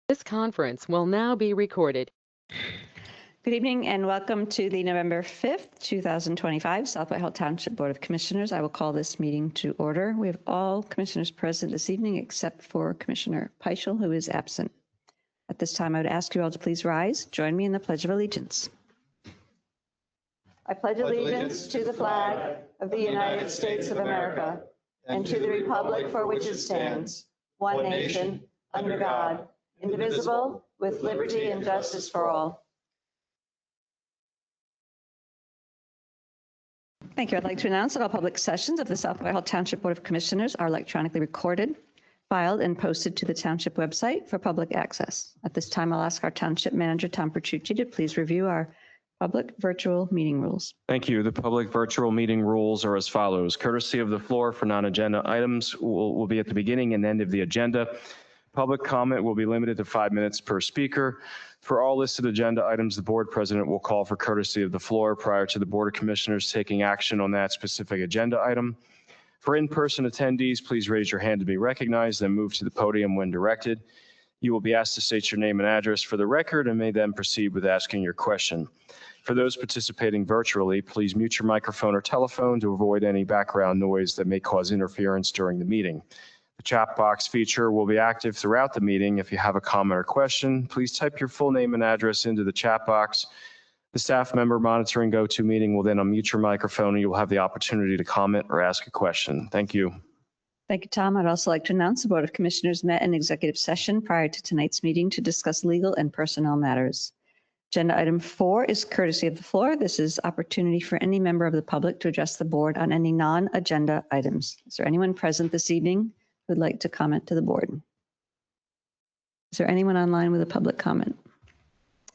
This conference will now be recorded. Good evening and welcome to the November 5th, 2025 South Whitehall Township Board of Commissioners. I will call this meeting to order. We have all commissioners present this evening except for Commissioner Peischel, who is absent. At this time, I would ask you all to please rise. Join me in the Pledge of Allegiance. I pledge allegiance to the flag of the United States of America and to the republic for which it stands, one nation, under God, indivisible, with liberty and justice for all. Thank you. I'd like to announce that all public sessions of the South Whitehall Township Board of Commissioners are electronically recorded, filed, and posted to the Township website for public access. At this time, I'll ask our Township Manager, Tom Pertucci, to please review our public virtual meeting rules. Thank you. The public virtual meeting rules are as follows. Courtesy of the floor for non-agenda items will be at the beginning and end of the agenda. Public comment will be limited to 5 minutes per speaker. For all listed agenda items, the board president will call for courtesy of the floor prior to the Board of Commissioners taking action on that specific agenda item. For in-person attendees, please raise your hand to be recognized, then move to the podium when directed. You will be asked to state your name and address for the record and may then proceed with asking your question. For those participating virtually, please mute your microphone or telephone to avoid any background noise that may cause interference during the meeting. The chat box feature will be active throughout the meeting. If you have a comment or question, please type your full name and address into the chat box. The staff member monitoring GoToMeeting will then unmute your microphone and you will have the opportunity to comment or ask a question. Thank you. Thank you, Tom. I'd also like to announce the Board of Commissioners met in executive session prior to tonight's meeting to discuss legal and personnel matters. Agenda item 4 is courtesy of the floor. This is opportunity for any member of the public to address the board on any non-agenda items. Is there anyone present this evening who would like to comment to the board? Is there anyone online with a public comment?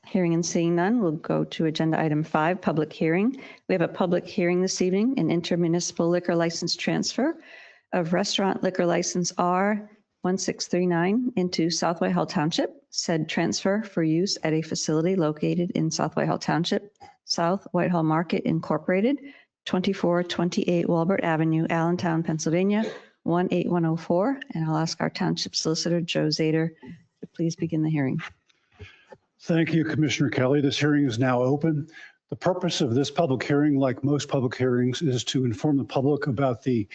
Hearing and seeing none, we'll go to agenda item 5, public hearing. We have a public hearing this evening, an intermunicipal liquor license transfer of restaurant liquor license R1639 into South Whitehall Township. Said transfer for use at a facility located in South Whitehall Township, South Whitehall Market Incorporated, 2428 Walbert Avenue, Allentown, Pennsylvania, 18104. And I'll ask our Township Solicitor, Joe Zader, to please begin the hearing. Thank you, Commissioner Kelly. This hearing is now open. The purpose of this public hearing, like most public hearings, is to inform the public about the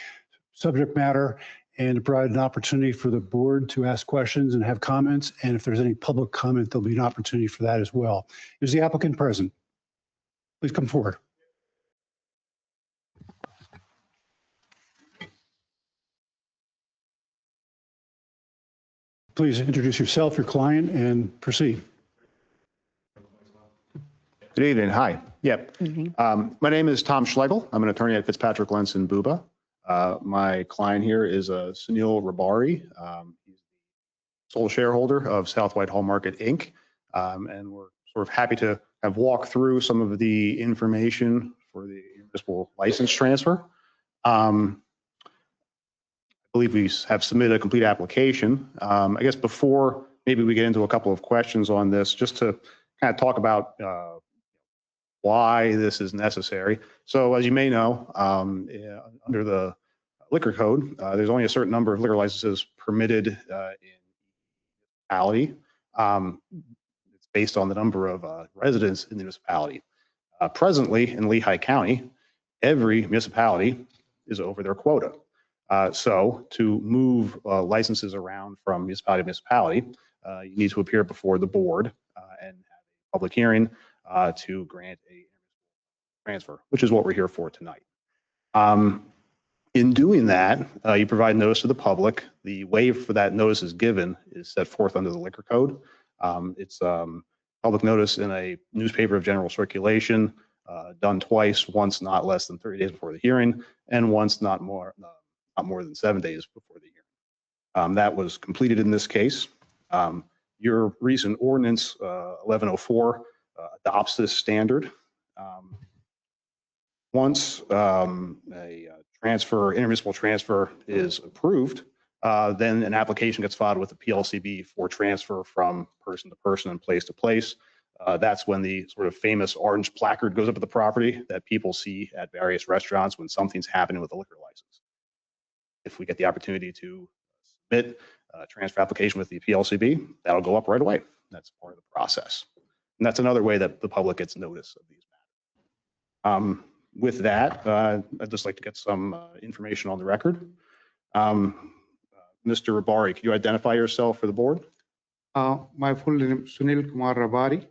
subject matter and to provide an opportunity for the board to ask questions and have comments. And if there's any public comment, there'll be an opportunity for that as well. Is the applicant present? Please come forward. Please introduce yourself, your client, and proceed. Good evening. Hi. Yep. My name is Tom Schlegel. I'm an attorney at Fitzpatrick, Lentz & Buba. My client here is Sunil Rabari. He's the sole shareholder of South Whitehall Market, Inc. And we're sort of happy to have walked through some of the information for the municipal license transfer. I believe we have submitted a complete application. I guess before maybe we get into a couple of questions on this, just to kind of talk about why this is necessary. So as you may know, under the liquor code, there's only a certain number of liquor licenses permitted in municipality. It's based on the number of residents in the municipality. Presently in Lehigh County, every municipality is over their quota. So to move licenses around from municipality to municipality, you need to appear before the board and have a public hearing to grant a transfer, which is what we're here for tonight. In doing that, you provide notice to the public. The way for that notice is given is set forth under the liquor code. It's public notice in a newspaper of general circulation, done twice, once not less than 30 days before the hearing, and once not more than 7 days before the hearing. That was completed in this case. Your recent ordinance 1104 adopts this standard. Once a intermunicipal transfer is approved, then an application gets filed with the PLCB for transfer from person to person and place to place. That's when the sort of famous orange placard goes up at the property that people see at various restaurants when something's happening with a liquor license. If we get the opportunity to submit transfer application with the PLCB, that'll go up right away. That's part of the process. And that's another way that the public gets notice of these matters. With that, I'd just like to get some information on the record. Mr. Rabari, could you identify yourself for the board? My full name is Sunil Kumar Rabari.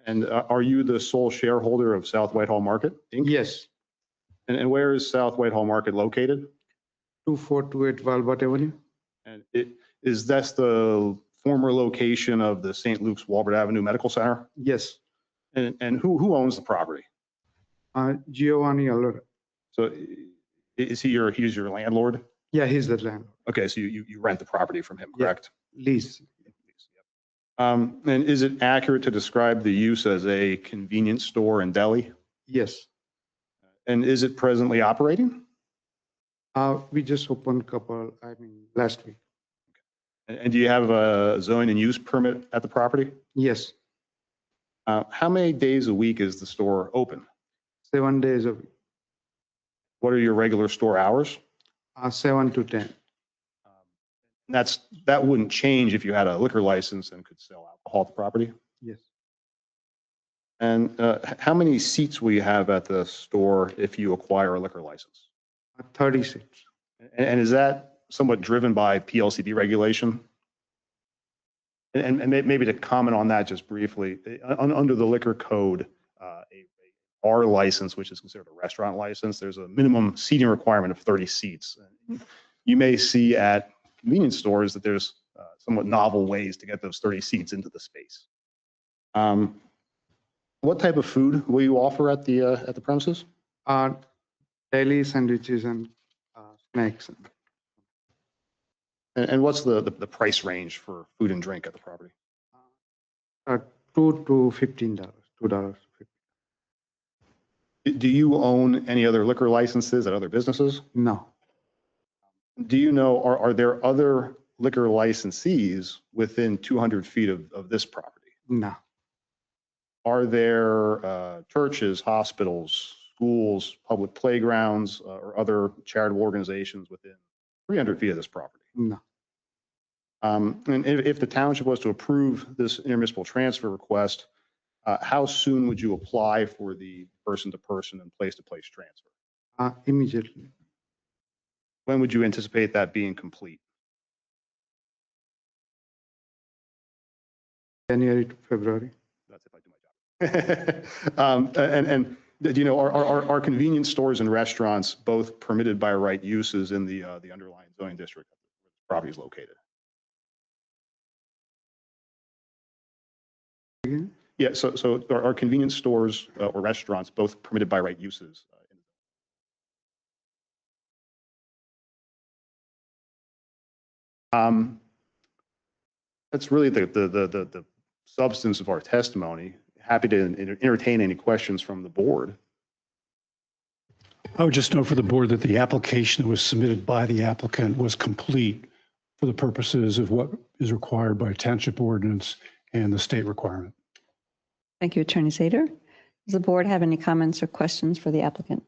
And are you the sole shareholder of South Whitehall Market, Inc.? Yes, And where is South Whitehall Market located? 2428 Walbot Avenue. And is that the former location of the St. Luke's Walbert Avenue Medical Center? Yes, And who owns the property? Giovanni Allora. So he's your landlord? Yeah, he's the landlord. Okay, so you rent the property from him, Yeah. correct? Lease. And is it accurate to describe the use as a convenience store and deli? Yes. And is it presently operating? We just opened last week. And do you have a zoning and use permit at the property? Yes, How many days a week is the store open? 7 days a week, What are your regular store hours? 7 to 10. That wouldn't change if you had a liquor license and could sell alcohol at the property. Yes, And how many seats will you have at the store if you acquire a liquor license? 36. And is that somewhat driven by PLCB regulation? And maybe to comment on that just briefly, under the liquor code, a bar license, which is considered a restaurant license, there's a minimum seating requirement of 30 seats. You may see at convenience stores that there's somewhat novel ways to get those 30 seats into the space. What type of food will you offer at the premises? Daily sandwiches and snacks. And what's the price range for food and drink at the property? $2 to $15. $2. Do you own any other liquor licenses at other businesses? No, Do you know, are there other liquor licensees within 200 feet of this property? no, Are there churches, hospitals, schools, public playgrounds, or other charitable organizations within 300 feet of this property? no. And if the township was to approve this intermunicipal transfer request, how soon would you apply for the person-to-person and place-to-place transfer? Immediately. When would you anticipate that being complete? January to February. That's if I do my job. And do you know, are convenience stores and restaurants both permitted by right uses in the underlying zoning district where the property is located? Again? Yeah, so are convenience stores or restaurants both permitted by right uses? That's really the substance of our testimony. Happy to entertain any questions from the board. I would just note for the board that the application that was submitted by the applicant was complete for the purposes of what is required by township ordinance and the state requirement. Thank you, Attorney Zader. Does the board have any comments or questions for the applicant?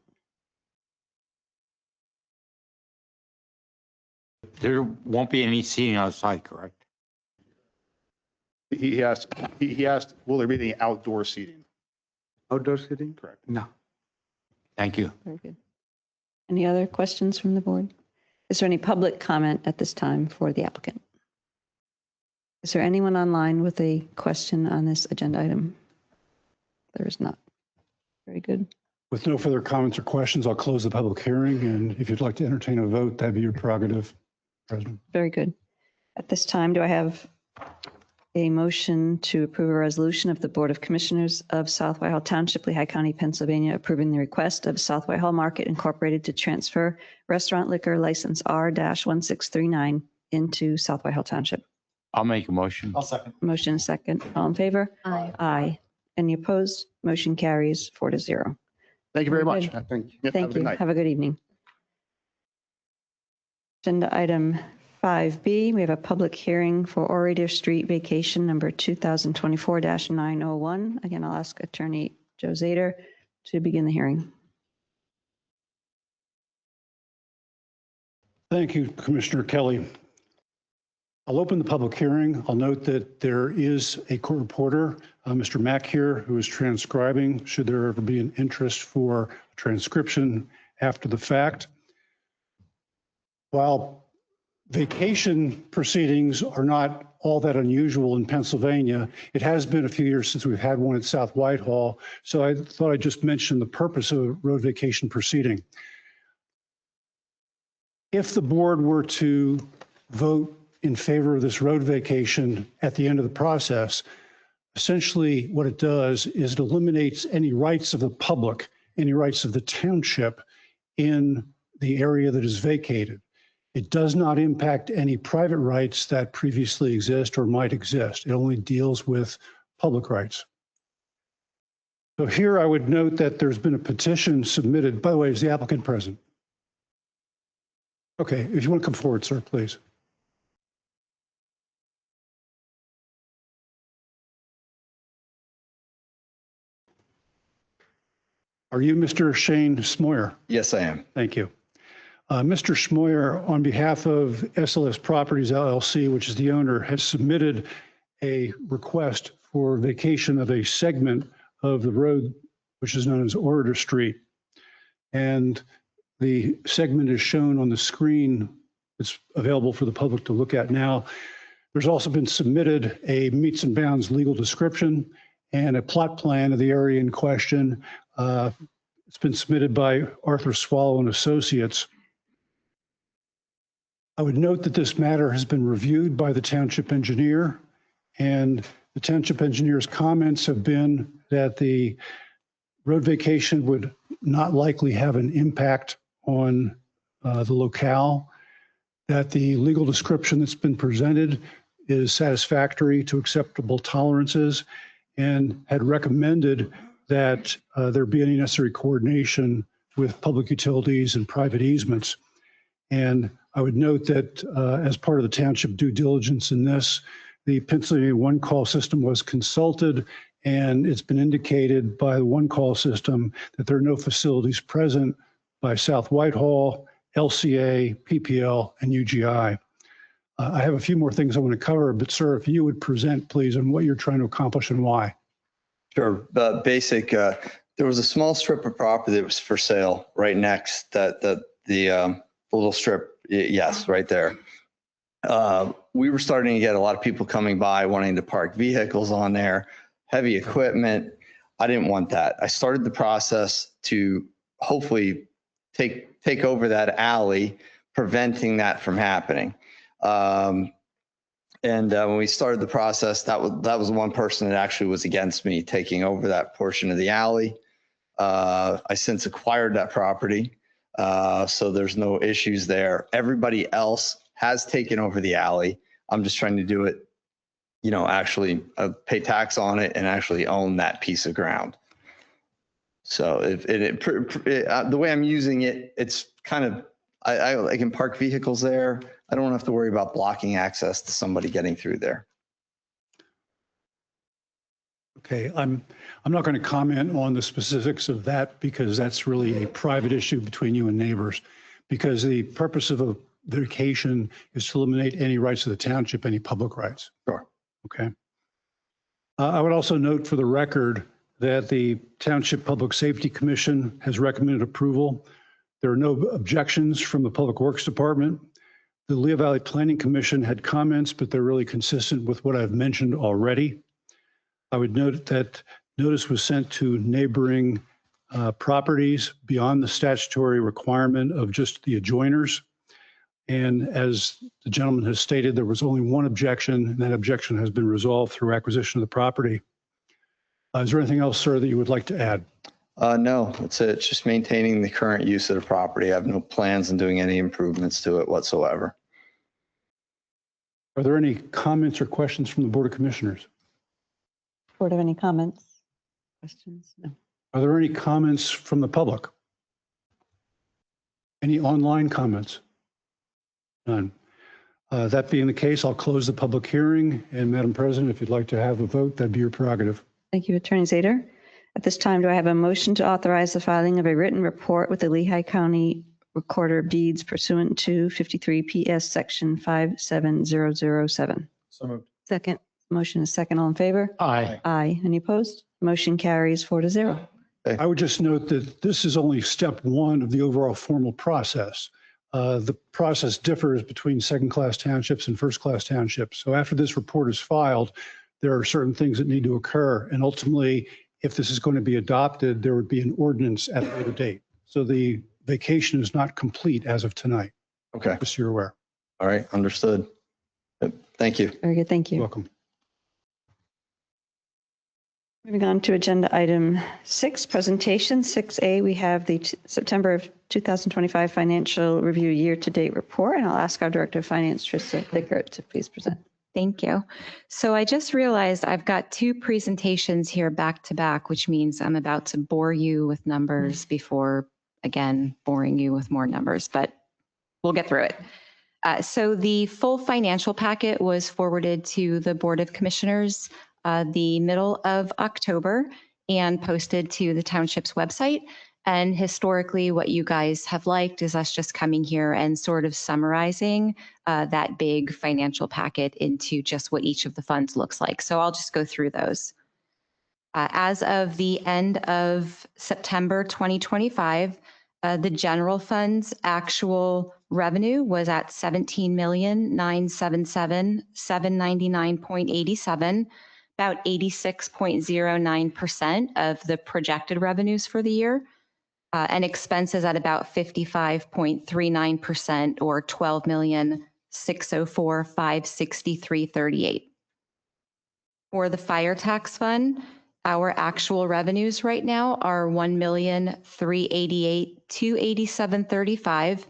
There won't be any seating outside, correct? He asked, will there be any outdoor seating? Outdoor seating? Correct. No. Thank you. Very good. Any other questions from the board? Is there any public comment at this time for the applicant? Is there anyone online with a question on this agenda item? There is not. Very good. With no further comments or questions, I'll close the public hearing. And if you'd like to entertain a vote, that'd be your prerogative, President. Very good. At this time, do I have a motion to approve a resolution of the Board of Commissioners of South Whitehall Township, Lehigh County, Pennsylvania, approving the request of South Whitehall Market Incorporated to transfer restaurant liquor license R-1639 into South Whitehall Township? I'll make a motion. I'll second. Motion second. All in favor? Aye. Aye. Any opposed? Motion carries 4-0. Thank you very much. Good. Thank you. Yep, have a Thank good you. night. Have a good evening. Agenda item 5B, we have a public hearing for Orator Street Vacation number 2024-901. Again, I'll ask Attorney Joe Zader to begin the hearing. Thank you, Commissioner Kelly. I'll open the public hearing. I'll note that there is a court reporter, Mr. Mack here, who is transcribing should there ever be an interest for transcription after the fact. While vacation proceedings are not all that unusual in Pennsylvania, it has been a few years since we've had one at South Whitehall. So I thought I'd just mention the purpose of a road vacation proceeding. If the board were to vote in favor of this road vacation at the end of the process, essentially what it does is it eliminates any rights of the public, any rights of the township in the area that is vacated. It does not impact any private rights that previously exist or might exist. It only deals with public rights. So here I would note that there's been a petition submitted. By the way, is the applicant present? Okay, if you want to come forward, sir, please. Are you Mr. Shane Schmoyer? Yes, I am. Thank you. Mr. Schmoyer, on behalf of SLS Properties LLC, which is the owner, has submitted a request for vacation of a segment of the road, which is known as Orator Street. And the segment is shown on the screen. It's available for the public to look at now. There's also been submitted a meets and bounds legal description and a plot plan of the area in question. It's been submitted by Arthur Swallow and Associates. I would note that this matter has been reviewed by the township engineer, and the township engineer's comments have been that the road vacation would not likely have an impact on the locale, that the legal description that's been presented is satisfactory to acceptable tolerances, and had recommended that there be any necessary coordination with public utilities and private easements. And I would note that as part of the township due diligence in this, the Pennsylvania One Call system was consulted, and it's been indicated by the One Call system that there are no facilities present by South Whitehall, LCA, PPL, and UGI. I have a few more things I want to cover, but sir, if you would present, please, on what you're trying to accomplish and why. Sure. There was a small strip of property that was for sale right next the little strip. Yes, right there. We were starting to get a lot of people coming by wanting to park vehicles on there, heavy equipment. I didn't want that. I started the process to hopefully take over that alley, preventing that from happening. When we started the process, that was one person that actually was against me taking over that portion of the alley. I since acquired that property, so there's no issues there. Everybody else has taken over the alley. I'm just trying to do it, actually pay tax on it and actually own that piece of ground. So the way I'm using it, it's kind of, I can park vehicles there. I don't have to worry about blocking access to somebody getting through there. Okay, I'm not going to comment on the specifics of that because that's really a private issue between you and neighbors, because the purpose of a vacation is to eliminate any rights of the township, any public rights. Sure. Okay. I would also note for the record that the Township Public Safety Commission has recommended approval. There are no objections from the Public Works Department. The Lehigh Valley Planning Commission had comments, but they're really consistent with what I've mentioned already. I would note that notice was sent to neighboring properties beyond the statutory requirement of just the adjoiners. And as the gentleman has stated, there was only one objection, and that objection has been resolved through acquisition of the property. Is there anything else, sir, that you would like to add? No, that's it. It's just maintaining the current use of the property. I have no plans on doing any improvements to it whatsoever. Are there any comments or questions from the Board of Commissioners? Board have any comments, questions? No. Are there any comments from the public? Any online comments? None. That being the case, I'll close the public hearing. And Madam President, if you'd like to have a vote, that'd be your prerogative. Thank you, Attorney Zader. At this time, do I have a motion to authorize the filing of a written report with the Lehigh County recorder beads pursuant to 53 PS Section 57007. So moved. Second. Motion is second. All in favor? Aye. Aye. Any opposed? Motion carries 4-0. I would just note that this is only step one of the overall formal process. The process differs between second-class townships and first-class townships. So after this report is filed, there are certain things that need to occur. And ultimately, if this is going to be adopted, there would be an ordinance at a later date. So the vacation is not complete as of tonight, Okay. just so you're aware. All right. Understood. Thank you. Very good. Thank You're you. welcome. Moving on to agenda item 6, presentation. 6A, we have the September of 2025 financial review year-to-date report, and I'll ask our Director of Finance, Trista Dickert, to please present. Thank you. So I just realized I've got 2 presentations here back to back, which means I'm about to bore you with numbers before, again, boring you with more numbers, but we'll get through it. So the full financial packet was forwarded to the Board of Commissioners the middle of October and posted to the Township's website. And historically, what you guys have liked is us just coming here and sort of summarizing that big financial packet into just what each of the funds looks like. So I'll just go through those. As of the end of September 2025, the general fund's actual revenue was at $17,977,799.87. About 86.09% of the projected revenues for the year, and expenses at about 55.39% or $12,604,563.38. For the fire tax fund, our actual revenues right now are $1,388,287.35,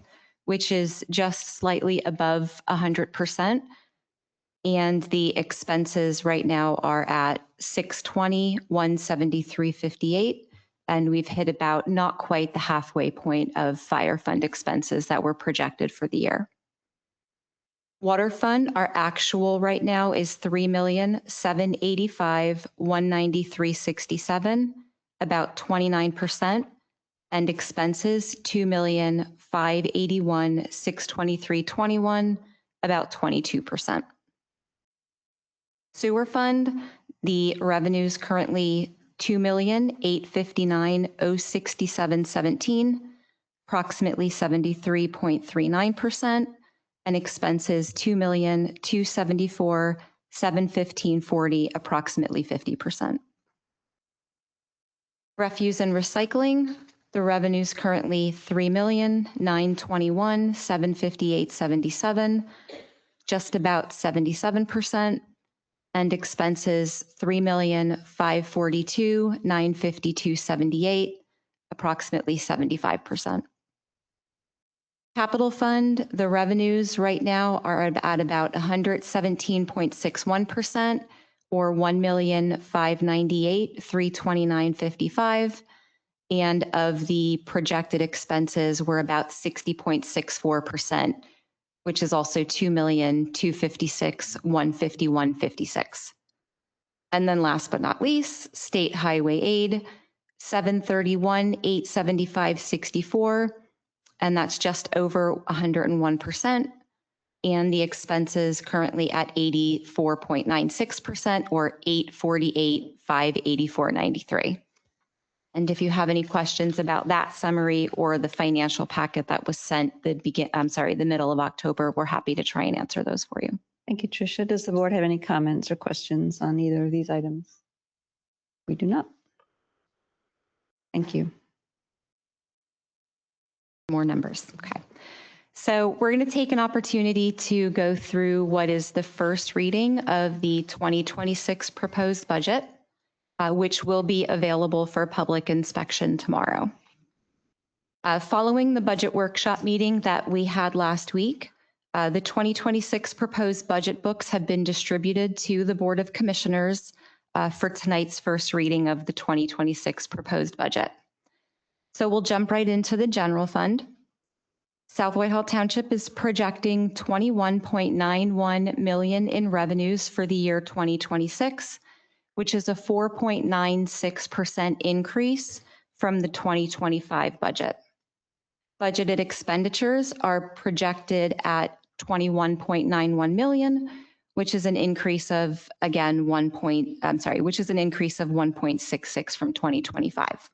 which is just slightly above 100%. And the expenses right now are at $620,173.58. And we've hit about not quite the halfway point of fire fund expenses that were projected for the year. Water fund, our actual right now is $3,785,193.67, about 29%. And expenses, $2,581,623.21, about 22%. Sewer fund, the revenues currently $2,859,067.17, approximately 73.39%, and expenses $2,274,715.40, approximately 50%. Refuse and recycling, the revenues currently $3,921,758.77, just about 77%. And expenses $3,542,952.78, approximately 75%. Capital fund, the revenues right now are at about 117.61% or $1,598,329.55. And of the projected expenses, we're about 60.64%. which is also $2,256,151.56. And then last but not least, state highway aid, $731,875.64, and that's just over 101%. And the expenses currently at 84.96% or $848,584.93. And if you have any questions about that summary or the financial packet that was sent the middle of October, we're happy to try and answer those for you. Thank you, Tricia. Does the board have any comments or questions on either of these items? We do not. Thank you. More numbers. Okay. So we're going to take an opportunity to go through what is the first reading of the 2026 proposed budget, which will be available for public inspection tomorrow. Following the budget workshop meeting that we had last week, the 2026 proposed budget books have been distributed to the Board of Commissioners for tonight's first reading of the 2026 proposed budget. So we'll jump right into the general fund. South Whitehall Township is projecting $21.91 million in revenues for the year 2026, which is a 4.96% increase from the 2025 budget. Budgeted expenditures are projected at 21.91 million, which is an increase of, again, which is an increase of 1.66 from 2025.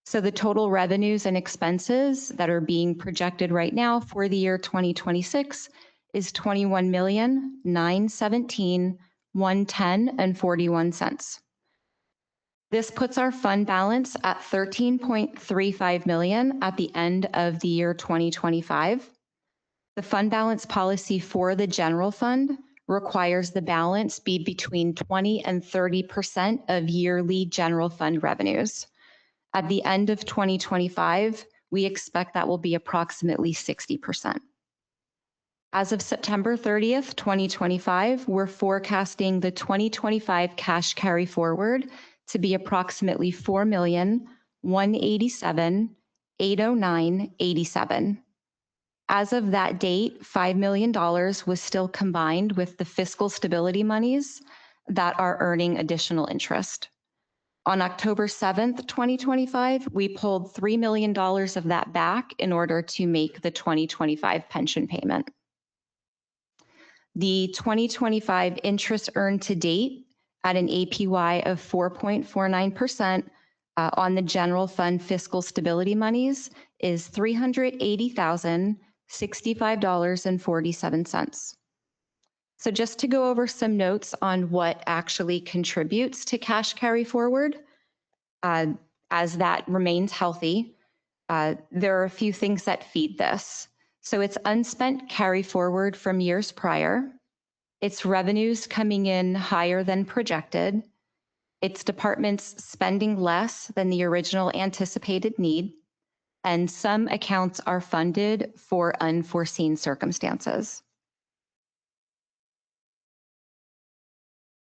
So the total revenues and expenses that are being projected right now for the year 2026 is 21,917,110.41 cents. This puts our fund balance at 13.35 million at the end of the year 2025. The fund balance policy for the general fund requires the balance be between 20 and 30% of yearly general fund revenues. At the end of 2025, we expect that will be approximately 60%. As of September 30th, 2025, we're forecasting the 2025 cash carry forward to be approximately 4,187,809.87. As of that date, $5 million was still combined with the fiscal stability monies that are earning additional interest. On October 7th, 2025, we pulled $3 million of that back in order to make the 2025 pension payment. The 2025 interest earned to date at an APY of 4.49% on the general fund fiscal stability monies is $380,065.47. So just to go over some notes on what actually contributes to cash carry forward, as that remains healthy, there are a few things that feed this. So it's unspent carry forward from years prior. It's revenues coming in higher than projected. It's departments spending less than the original anticipated need. And some accounts are funded for unforeseen circumstances.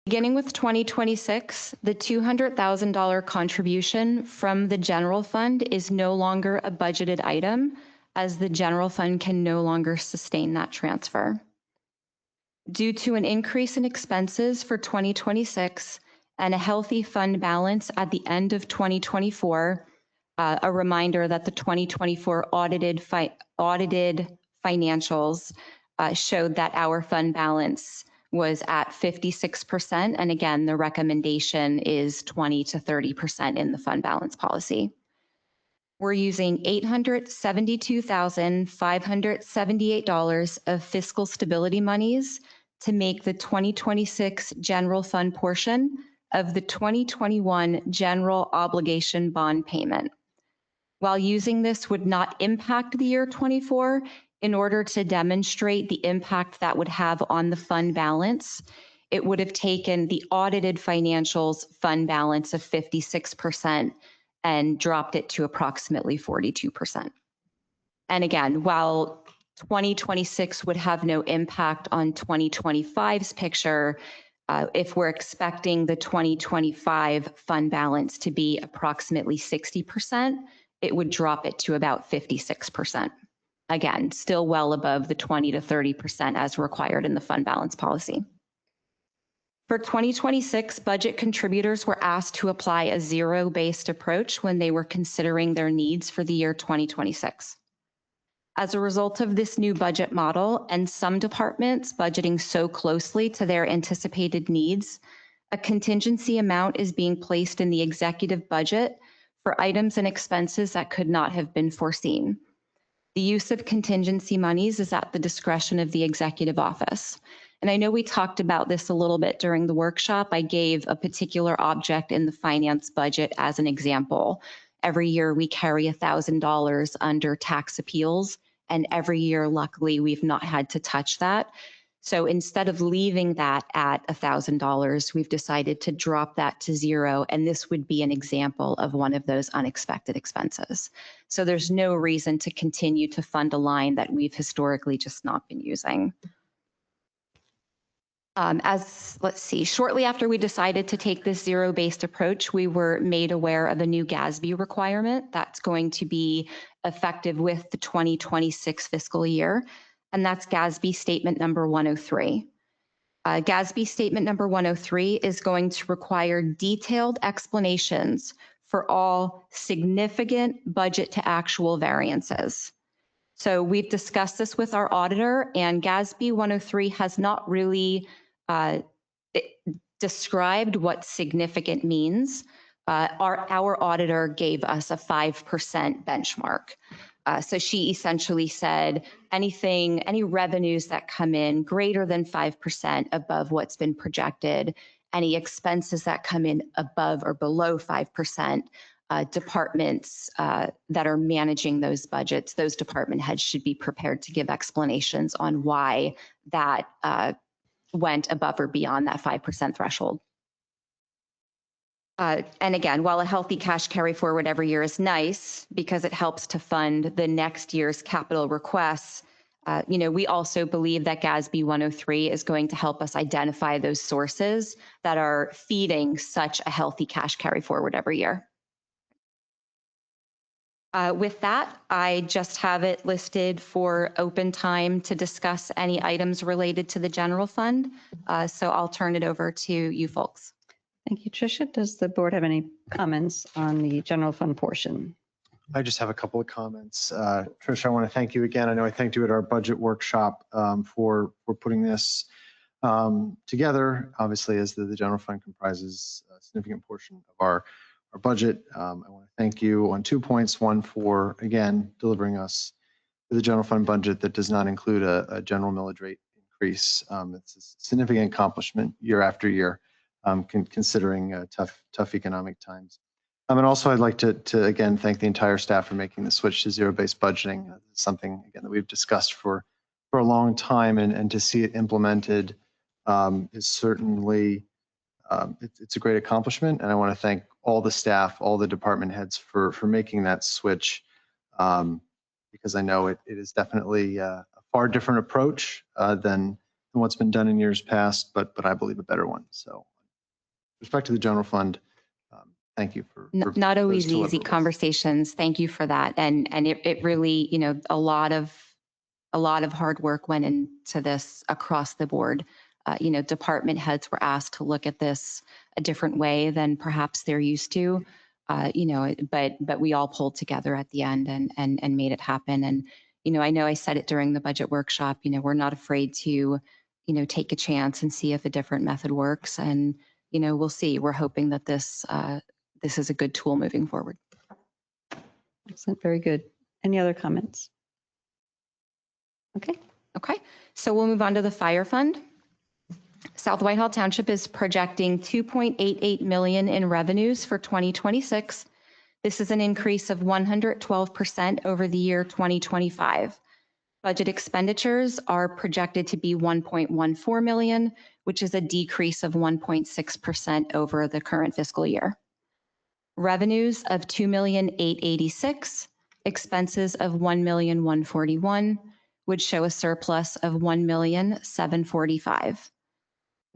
Beginning with 2026, the $200,000 contribution from the general fund is no longer a budgeted item, as the general fund can no longer sustain that transfer. Due to an increase in expenses for 2026 and a healthy fund balance at the end of 2024, a reminder that the 2024 audited financials showed that our fund balance was at 56%. And again, the recommendation is 20 to 30% in the fund balance policy. We're using $872,578 of fiscal stability monies to make the 2026 general fund portion of the 2021 general obligation bond payment. While using this would not impact the year 24, in order to demonstrate the impact that would have on the fund balance, it would have taken the audited financials fund balance of 56% and dropped it to approximately 42%. And again, while 2026 would have no impact on 2025's picture, if we're expecting the 2025 fund balance to be approximately 60%, it would drop it to about 56%. Again, still well above the 20 to 30% as required in the fund balance policy. For 2026, budget contributors were asked to apply a zero-based approach when they were considering their needs for the year 2026. As a result of this new budget model and some departments budgeting so closely to their anticipated needs, a contingency amount is being placed in the executive budget for items and expenses that could not have been foreseen. The use of contingency monies is at the discretion of the executive office. And I know we talked about this a little bit during the workshop. I gave a particular object in the finance budget as an example. Every year we carry $1,000 under tax appeals, and every year, luckily, we've not had to touch that. So instead of leaving that at $1,000, we've decided to drop that to zero, and this would be an example of one of those unexpected expenses. So there's no reason to continue to fund a line that we've historically just not been using. Shortly after we decided to take this zero-based approach, we were made aware of a new GASB requirement that's going to be effective with the 2026 fiscal year, and that's GASB Statement Number 103. GASB Statement Number 103 is going to require detailed explanations for all significant budget to actual variances. So we've discussed this with our auditor, and GASB 103 has not really described what significant means. Our auditor gave us a 5% benchmark. So she essentially said any revenues that come in greater than 5% above what's been projected, any expenses that come in above or below 5%, departments that are managing those budgets, those department heads should be prepared to give explanations on why that went above or beyond that 5% threshold. And again, while a healthy cash carry forward every year is nice because it helps to fund the next year's capital requests, we also believe that GASB 103 is going to help us identify those sources that are feeding such a healthy cash carry forward every year. With that, I just have it listed for open time to discuss any items related to the general fund. So I'll turn it over to you folks. Thank you, Tricia. Does the board have any comments on the general fund portion? I just have a couple of comments. Tricia, I want to thank you again. I know I thanked you at our budget workshop for putting this together. Obviously, as the general fund comprises a significant portion of our budget. I want to thank you on 2 points. One, for, again, delivering us with a general fund budget that does not include a general millage rate increase. It's a significant accomplishment year after year, considering tough economic times. And also, I'd like to again thank the entire staff for making the switch to zero-based budgeting. It's something, again, that we've discussed for a long time, and to see it implemented is certainly it's a great accomplishment. And I want to thank all the staff, all the department heads for making that switch, because I know it is definitely a far different approach than what's been done in years past, but I believe a better one. So, with respect to the general fund, thank you for not always easy conversations. Thank you for that. And it really, a lot of hard work went into this across the board. Department heads were asked to look at this a different way than perhaps they're used to, but we all pulled together at the end and made it happen. And, I know I said it during the budget workshop, we're not afraid to, take a chance and see if a different method works. And, we'll see. We're hoping that this is a good tool moving forward. Excellent. Very good. Any other comments? Okay. So we'll move on to the fire fund. South Whitehall Township is projecting $2.88 million in revenues for 2026. This is an increase of 112% over the year 2025. Budget expenditures are projected to be $1.14 million, which is a decrease of 1.6% over the current fiscal year. Revenues of $2,886,000, expenses of $1,141,000 would show a surplus of $1,745,000.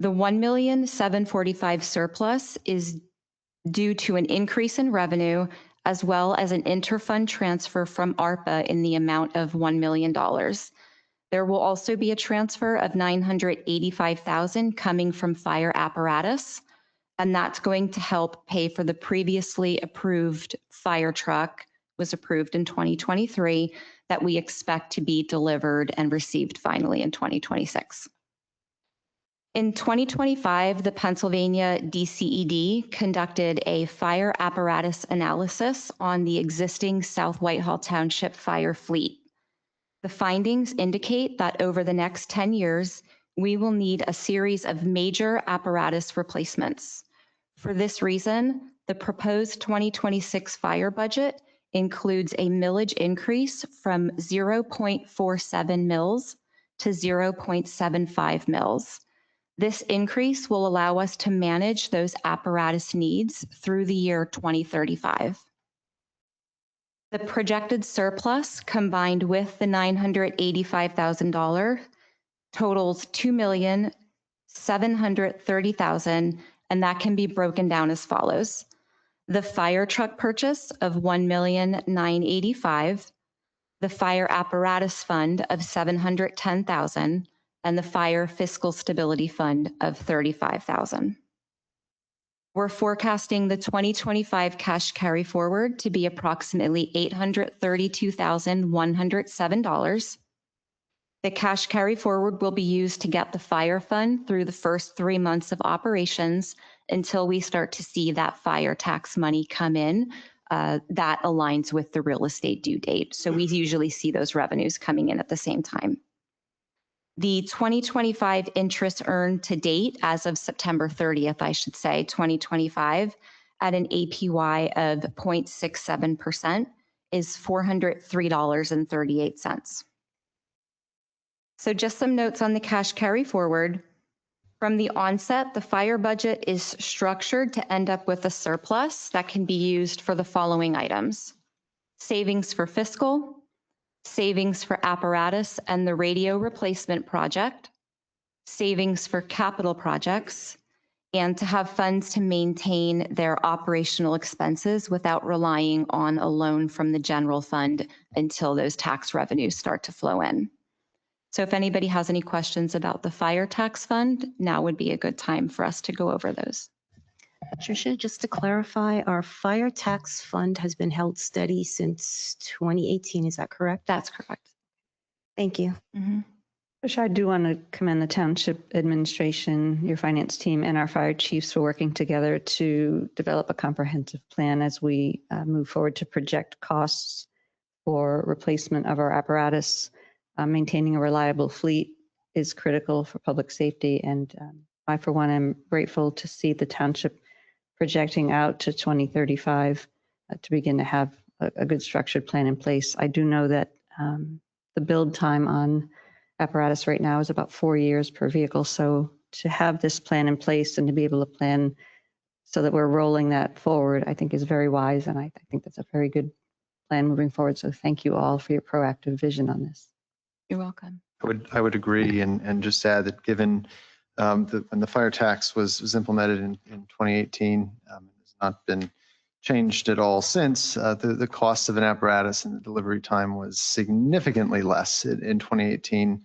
The $1,745,000 surplus is due to an increase in revenue as well as an interfund transfer from ARPA in the amount of $1 million. There will also be a transfer of $985,000 coming from fire apparatus, and that's going to help pay for the previously approved fire truck, was approved in 2023, that we expect to be delivered and received finally in 2026. In 2025, the Pennsylvania DCED conducted a fire apparatus analysis on the existing South Whitehall Township fire fleet. The findings indicate that over the next 10 years, we will need a series of major apparatus replacements. For this reason, the proposed 2026 fire budget includes a millage increase from 0.47 mils to 0.75 mils. This increase will allow us to manage those apparatus needs through the year 2035. The projected surplus combined with the $985,000 totals $2,730,000, and that can be broken down as follows. The fire truck purchase of $1,985,000, the fire apparatus fund of $710,000, and the fire fiscal stability fund of $35,000. We're forecasting the 2025 cash carry forward to be approximately $832,107. The cash carry forward will be used to get the fire fund through the first 3 months of operations until we start to see that fire tax money come in. That aligns with the real estate due date. So we usually see those revenues coming in at the same time. The 2025 interest earned to date as of September 30th, I should say, 2025, at an APY of 0.67% is $403.38. So just some notes on the cash carry forward. From the onset, the fire budget is structured to end up with a surplus that can be used for the following items: savings for fiscal, savings for apparatus and the radio replacement project, savings for capital projects, and to have funds to maintain their operational expenses without relying on a loan from the general fund until those tax revenues start to flow in. So if anybody has any questions about the fire tax fund, now would be a good time for us to go over those. Tricia, just to clarify, our fire tax fund has been held steady since 2018. Is that correct? That's correct. Thank you. Mm-hmm. Tricia, I do want to commend the Township administration, your finance team, and our fire chiefs for working together to develop a comprehensive plan as we move forward to project costs for replacement of our apparatus. Maintaining a reliable fleet is critical for public safety, and I, for one, am grateful to see the Township projecting out to 2035 to begin to have a good structured plan in place. I do know that the build time on apparatus right now is about 4 years per vehicle. So to have this plan in place and to be able to plan so that we're rolling that forward, I think is very wise. And I think that's a very good plan moving forward. So thank you all for your proactive vision on this. You're welcome. I would agree and just add that given when the fire tax was implemented in 2018, has not been changed at all since. The cost of an apparatus and the delivery time was significantly less in 2018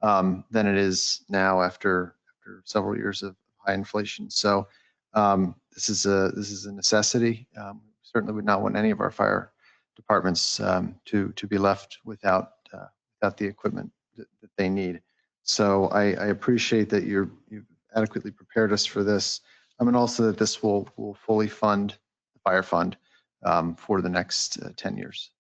than it is now after several years of high inflation. So this is a necessity. Certainly would not want any of our fire departments to be left without the equipment that they need. So I appreciate that you've adequately prepared us for this, and also that this will fully fund the fire fund for the next 10 years.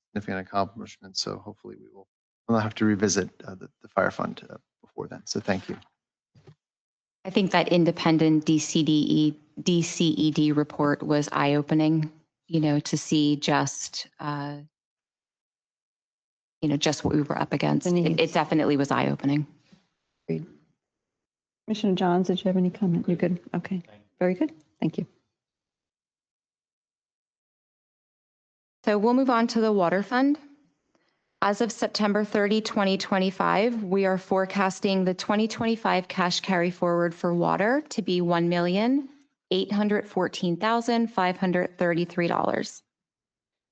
Significant accomplishment. So hopefully we'll not have to revisit the fire fund before then. So thank you. I think that independent DCED report was eye-opening, to see just just what we were up against. It definitely was eye-opening. Agreed. Commissioner Johns, did you have any comment? You're good? Okay. Very good. Thank you. So we'll move on to the water fund. As of September 30, 2025, we are forecasting the 2025 cash carry forward for water to be $1,814,533.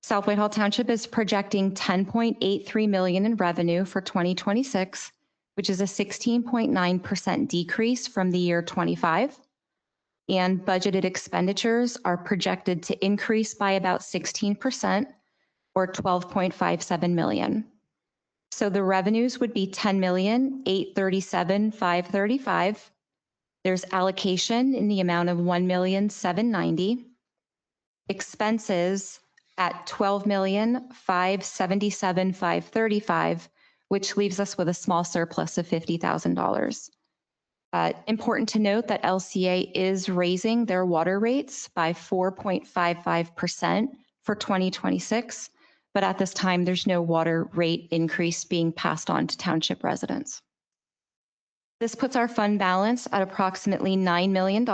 South Whitehall Township is projecting $10.83 million in revenue for 2026, which is a 16.9% decrease from the year 25. And budgeted expenditures are projected to increase by about 16%, or $12.57 million. So the revenues would be $10,837,535. There's allocation in the amount of $1,790,000. Expenses at $12,577,535, which leaves us with a small surplus of $50,000. Important to note that LCA is raising their water rates by 4.55% for 2026, but at this time, there's no water rate increase being passed on to township residents. This puts our fund balance at approximately $9 million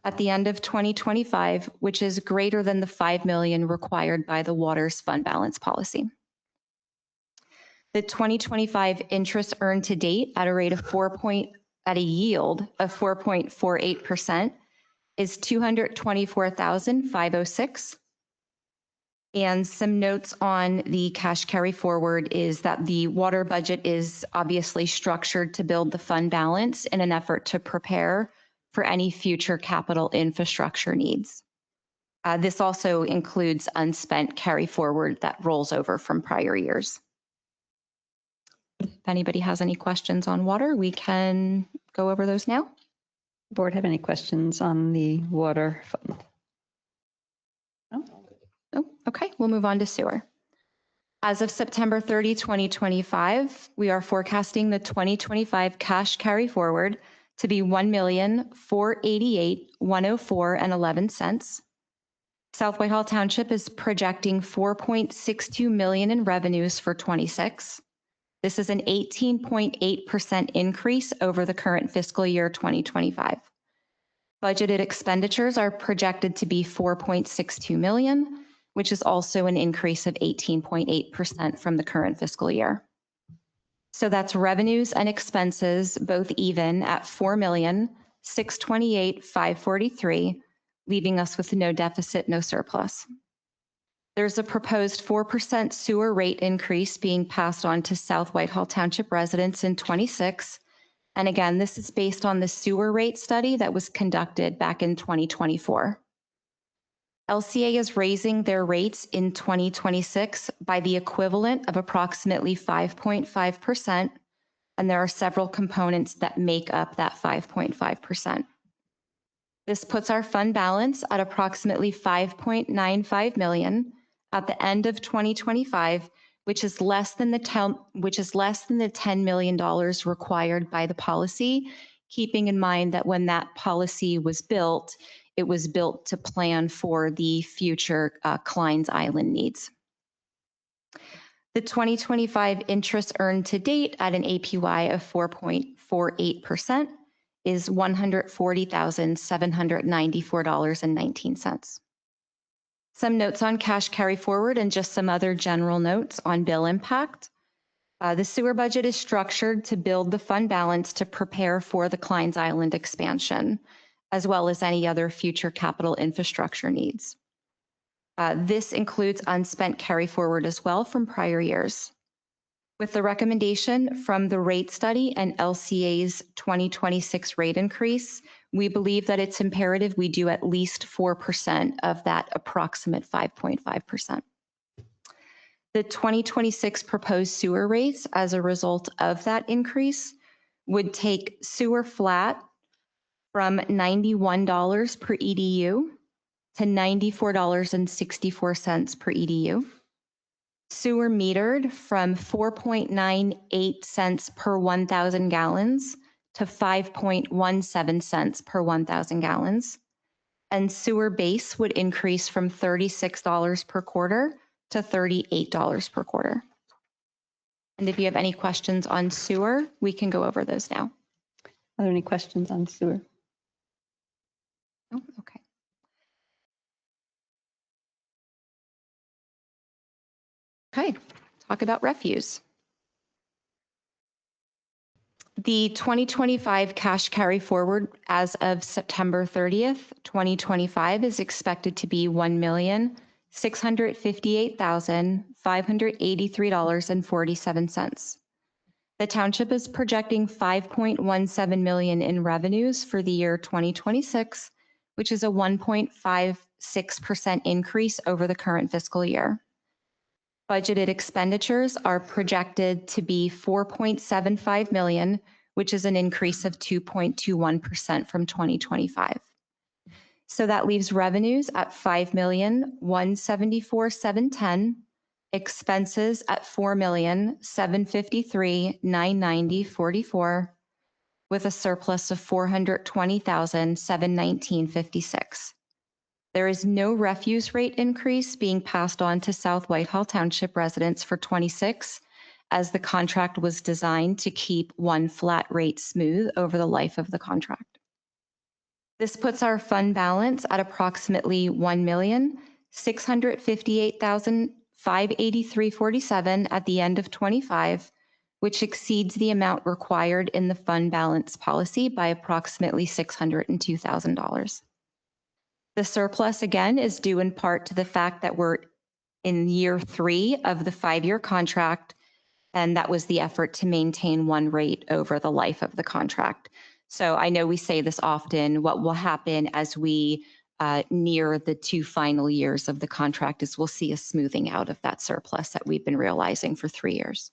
at the end of 2025, which is greater than the $5 million required by the water's fund balance policy. The 2025 interest earned to date at a yield of 4.48% is $224,506. And some notes on the cash carry forward is that the water budget is obviously structured to build the fund balance in an effort to prepare for any future capital infrastructure needs. This also includes unspent carry forward that rolls over from prior years. If anybody has any questions on water, we can go over those now. Board have any questions on the water fund? No? Oh, okay, we'll move on to sewer. As of September 30, 2025, we are forecasting the 2025 cash carry forward to be $1,488,104.11. South Whitehall Township is projecting $4.62 million in revenues for 26. This is an 18.8% increase over the current fiscal year 2025. Budgeted expenditures are projected to be $4.62 million, which is also an increase of 18.8% from the current fiscal year. So that's revenues and expenses both even at $4,628,543, leaving us with no deficit, no surplus. There's a proposed 4% sewer rate increase being passed on to South Whitehall Township residents in 26. And again, this is based on the sewer rate study that was conducted back in 2024. LCA is raising their rates in 2026 by the equivalent of approximately 5.5%, and there are several components that make up that 5.5%. This puts our fund balance at approximately $5.95 million at the end of 2025, which is less than the $10 million required by the policy, keeping in mind that when that policy was built, it was built to plan for the future Klein's Island needs. The 2025 interest earned to date at an APY of 4.48% is $140,794.19. Some notes on cash carry forward and just some other general notes on bill impact. The sewer budget is structured to build the fund balance to prepare for the Klein's Island expansion, as well as any other future capital infrastructure needs. This includes unspent carry forward as well from prior years. With the recommendation from the rate study and LCA's 2026 rate increase, we believe that it's imperative we do at least 4% of that approximate 5.5%. The 2026 proposed sewer rates as a result of that increase would take sewer flat from $91 per EDU to $94.64 per EDU. Sewer metered from 4.98 cents per 1,000 gallons to 5.17 cents per 1,000 gallons. And sewer base would increase from $36 per quarter to $38 per quarter. And if you have any questions on sewer, we can go over those now. Are there any questions on sewer? Oh, okay. Okay, talk about refuse. The 2025 cash carry forward as of September 30th, 2025 is expected to be $1,658,583.47. The township is projecting $5.17 million in revenues for the year 2026, which is a 1.56% increase over the current fiscal year. Budgeted expenditures are projected to be $4.75 million, which is an increase of 2.21% from 2025. So that leaves revenues at $5,174,710, expenses at $4,753,990.44, with a surplus of $420,719.56. There is no refuse rate increase being passed on to South Whitehall Township residents for 26, as the contract was designed to keep one flat rate smooth over the life of the contract. This puts our fund balance at approximately $1,658,583.47 at the end of 25, which exceeds the amount required in the fund balance policy by approximately $602,000. The surplus, again, is due in part to the fact that we're in year 3 of the 5-year contract, and that was the effort to maintain one rate over the life of the contract. So I know we say this often. What will happen as we near the 2 final years of the contract is we'll see a smoothing out of that surplus that we've been realizing for 3 years.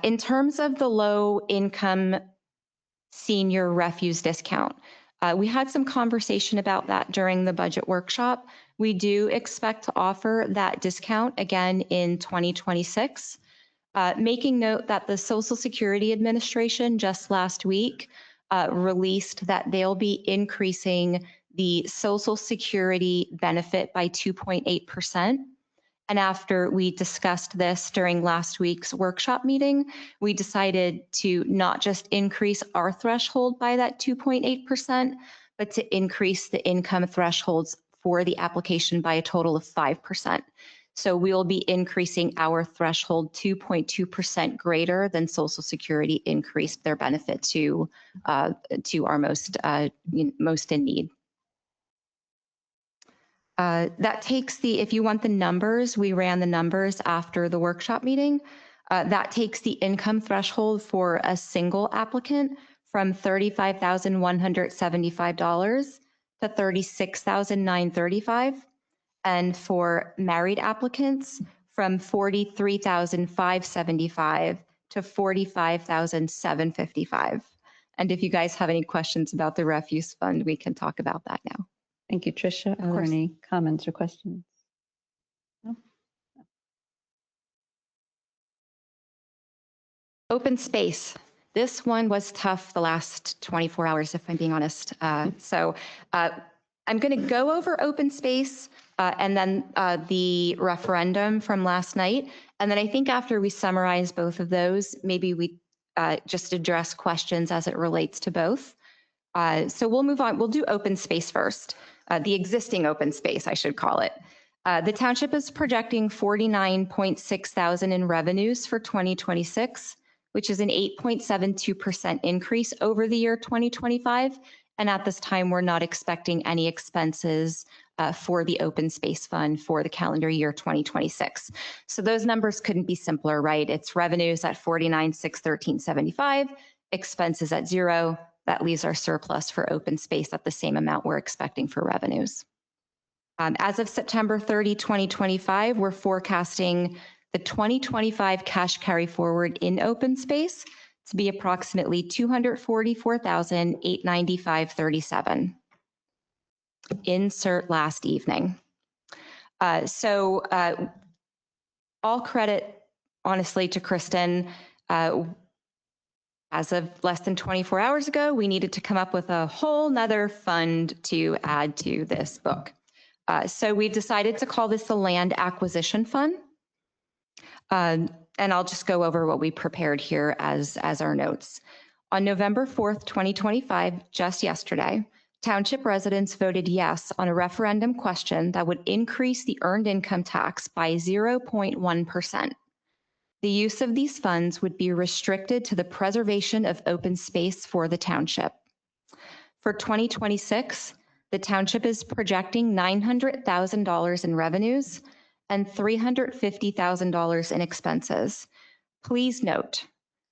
In terms of the low income senior refuse discount, we had some conversation about that during the budget workshop. We do expect to offer that discount again in 2026. Making note that the Social Security Administration just last week released that they'll be increasing the Social Security benefit by 2.8%. And after we discussed this during last week's workshop meeting, we decided to not just increase our threshold by that 2.8%, but to increase the income thresholds for the application by a total of 5%. So we'll be increasing our threshold 2.2% greater than Social Security increased their benefit to our most in need. That takes if you want the numbers, we ran the numbers after the workshop meeting. That takes the income threshold for a single applicant from $35,175 to $36,935. And for married applicants from $43,575 to $45,755. And if you guys have any questions about the refuse fund, we can talk about that now. Thank you, Tricia. Are there any comments or questions? No? Open space. This one was tough the last 24 hours, if I'm being honest. So I'm going to go over open space and then the referendum from last night. And then I think after we summarize both of those, maybe we just address questions as it relates to both. So we'll move on. We'll do open space first. The existing open space, I should call it. The township is projecting 49.6 thousand in revenues for 2026, which is an 8.72% increase over the year 2025. And at this time, we're not expecting any expenses for the open space fund for the calendar year 2026. So those numbers couldn't be simpler, right? It's revenues at 49,613.75, expenses at 0. That leaves our surplus for open space at the same amount we're expecting for revenues. As of September 30, 2025, we're forecasting the 2025 cash carry forward in open space to be approximately $244,895.37. Insert last evening. So all credit, honestly, to Kristen. As of less than 24 hours ago, we needed to come up with a whole nother fund to add to this book. So we decided to call this the Land Acquisition Fund. And I'll just go over what we prepared here as our notes. On November 4th, 2025, just yesterday, Township residents voted yes on a referendum question that would increase the earned income tax by 0.1%. The use of these funds would be restricted to the preservation of open space for the township. For 2026, the township is projecting $900,000 in revenues and $350,000 in expenses. Please note,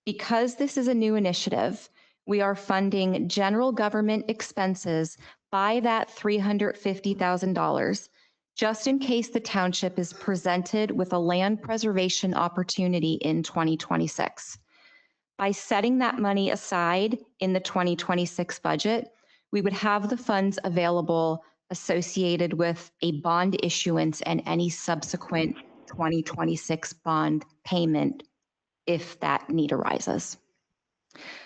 because this is a new initiative, we are funding general government expenses by that $350,000, just in case the township is presented with a land preservation opportunity in 2026. By setting that money aside in the 2026 budget, we would have the funds available associated with a bond issuance and any subsequent 2026 bond payment if that need arises.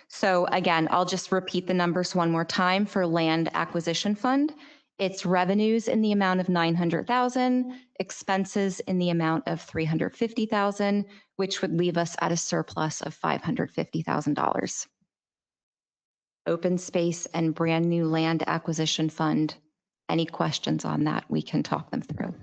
So again, I'll just repeat the numbers one more time for Land Acquisition Fund. It's revenues in the amount of $900,000, expenses in the amount of $350,000, which would leave us at a surplus of $550,000. Open space and brand new Land Acquisition Fund. Any questions on that? We can talk them through.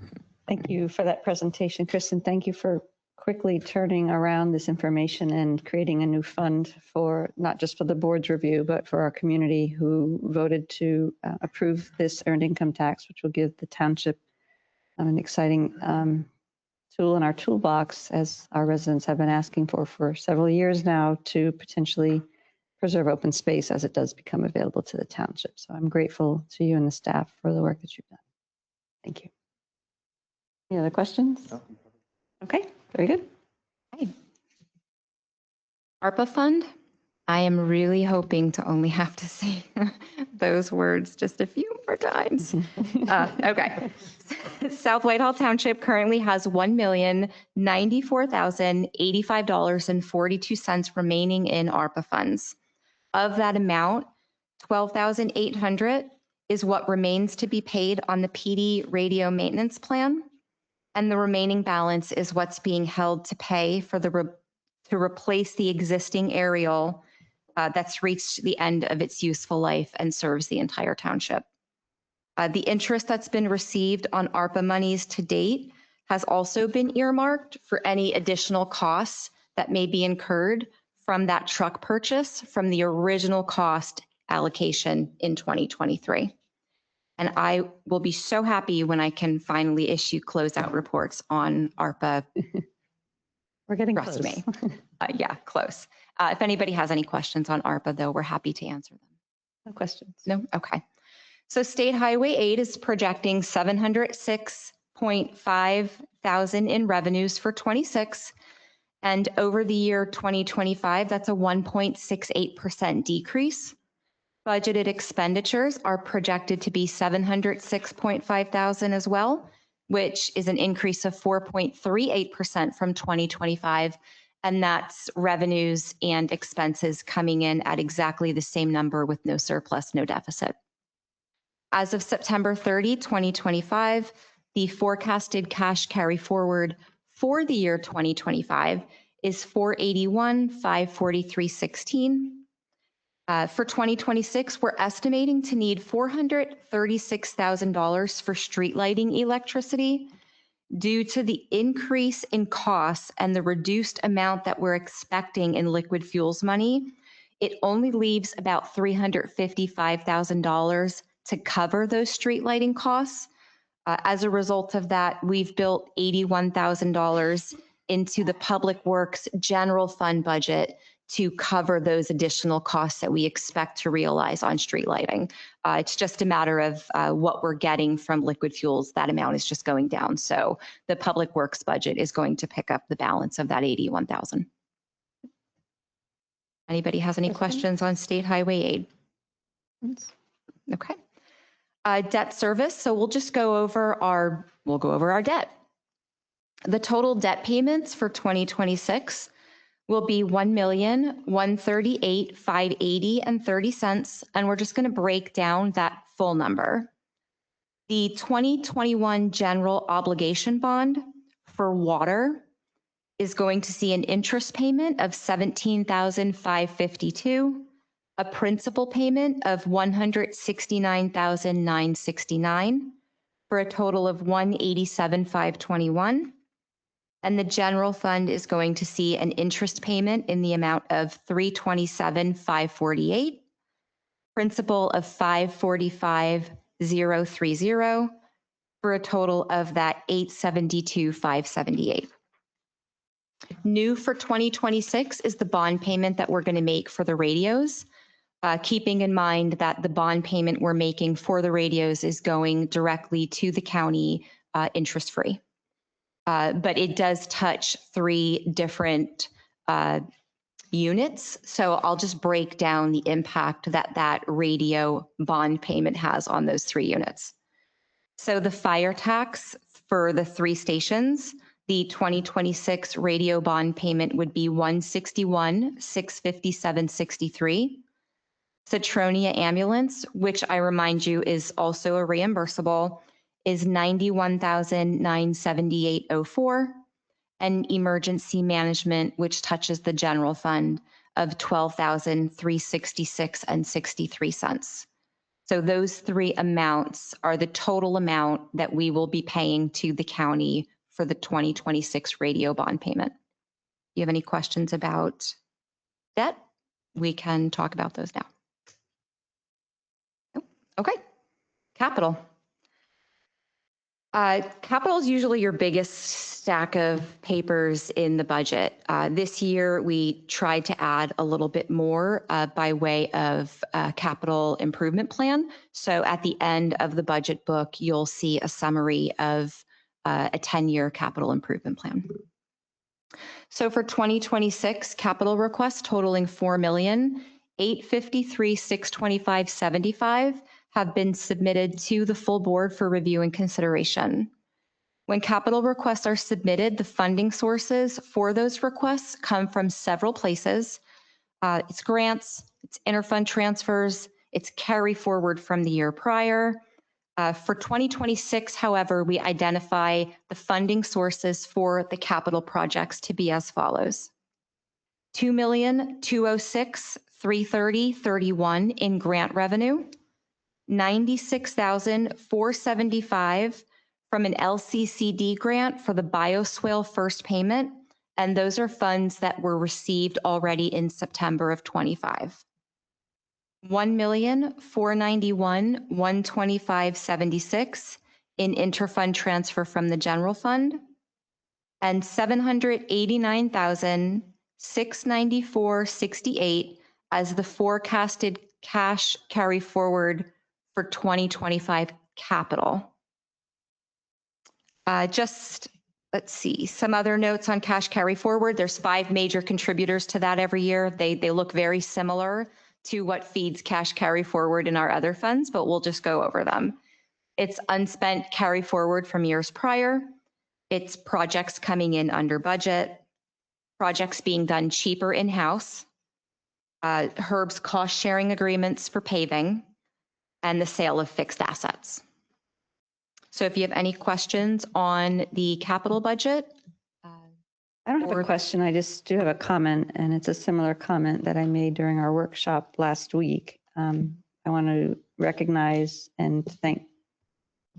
Thank you for that presentation, Kristen. Thank you for quickly turning around this information and creating a new fund for not just for the board's review, but for our community who voted to approve this earned income tax, which will give the township an exciting tool in our toolbox, as our residents have been asking for several years now, to potentially preserve open space as it does become available to the township. So I'm grateful to you and the staff for the work that you've done. Thank you. Any other questions? Okay, very good. ARPA fund. I am really hoping to only have to say those words just a few more times. Okay. South Whitehall Township currently has $1,094,085.42 remaining in ARPA funds. Of that amount, $12,800 is what remains to be paid on the PD radio maintenance plan, and the remaining balance is what's being held to pay for to replace the existing aerial that's reached the end of its useful life and serves the entire township. The interest that's been received on ARPA monies to date has also been earmarked for any additional costs that may be incurred from that truck purchase from the original cost allocation in 2023. And I will be so happy when I can finally issue closeout reports on ARPA. We're getting Trust close. me. Yeah, close. If anybody has any questions on ARPA, though, we're happy to answer them. No questions. No? Okay. So State Highway 8 is projecting $706.5 thousand in revenues for 26. And over the year 2025, that's a 1.68% decrease. Budgeted expenditures are projected to be $706.5 thousand as well, which is an increase of 4.38% from 2025. And that's revenues and expenses coming in at exactly the same number with no surplus, no deficit. As of September 30, 2025, the forecasted cash carry forward for the year 2025 is $481,543.16. For 2026, we're estimating to need $436,000 for street lighting electricity. Due to the increase in costs and the reduced amount that we're expecting in liquid fuels money, it only leaves about $355,000 to cover those street lighting costs. As a result of that, we've built $81,000 into the Public Works general fund budget to cover those additional costs that we expect to realize on street lighting. It's just a matter of what we're getting from liquid fuels. That amount is just going down. So the Public Works budget is going to pick up the balance of that $81,000. Anybody has any questions on State Highway aid? Okay. Debt service. So we'll just go over our debt. The total debt payments for 2026 will be $1,138,580.30, and we're just going to break down that full number. The 2021 general obligation bond for water is going to see an interest payment of $17,552, a principal payment of $169,969 for a total of $187,521. And the general fund is going to see an interest payment in the amount of $327,548, principal of $545,030 for a total of that $872,578. New for 2026 is the bond payment that we're going to make for the radios, keeping in mind that the bond payment we're making for the radios is going directly to the county interest-free. But it does touch 3 different units. So I'll just break down the impact that that radio bond payment has on those 3 units. So the fire tax for the 3 stations, the 2026 radio bond payment would be $161,657.63. Citronia ambulance, which I remind you is also a reimbursable, is $91,978.04, and emergency management, which touches the general fund, of $12,366.63. So those 3 amounts are the total amount that we will be paying to the county for the 2026 radio bond payment. Do you have any questions about debt? We can talk about those now. Okay, capital. Capital is usually your biggest stack of papers in the budget. This year, we tried to add a little bit more by way of capital improvement plan. So at the end of the budget book, you'll see a summary of a 10-year capital improvement plan. So for 2026, capital requests totaling $4,853,625.75 have been submitted to the full board for review and consideration. When capital requests are submitted, the funding sources for those requests come from several places. It's grants, it's interfund transfers, it's carry forward from the year prior. For 2026, however, we identify the funding sources for the capital projects to be as follows. $2,206,330.31 in grant revenue, $96,475 from an LCCD grant for the bioswale first payment, and those are funds that were received already in September of 25. $1,491,125.76 in interfund transfer from the general fund, and $789,694.68 as the forecasted cash carry forward for 2025 capital. Let's see, some other notes on cash carry forward. There's 5 major contributors to that every year. They look very similar to what feeds cash carry forward in our other funds, but we'll just go over them. It's unspent carry forward from years prior. It's projects coming in under budget, projects being done cheaper in-house, Herb's cost sharing agreements for paving, and the sale of fixed assets. So if you have any questions on the capital budget. I don't have a question. I just do have a comment, and it's a similar comment that I made during our workshop last week. I want to recognize and thank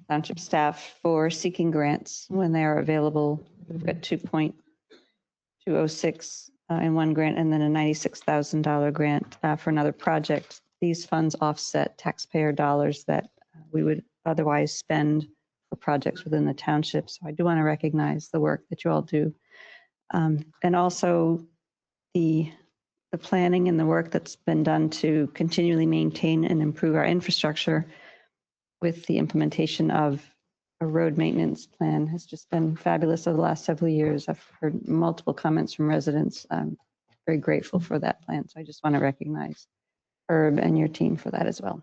Township staff for seeking grants when they are available. We've got 2.206 in one grant and then a $96,000 grant for another project. These funds offset taxpayer dollars that we would otherwise spend for projects within the township. So I do want to recognize the work that you all do. And also the planning and the work that's been done to continually maintain and improve our infrastructure with the implementation of a road maintenance plan has just been fabulous over the last several years. I've heard multiple comments from residents. I'm very grateful for that plan. So I just want to recognize Herb and your team for that as well.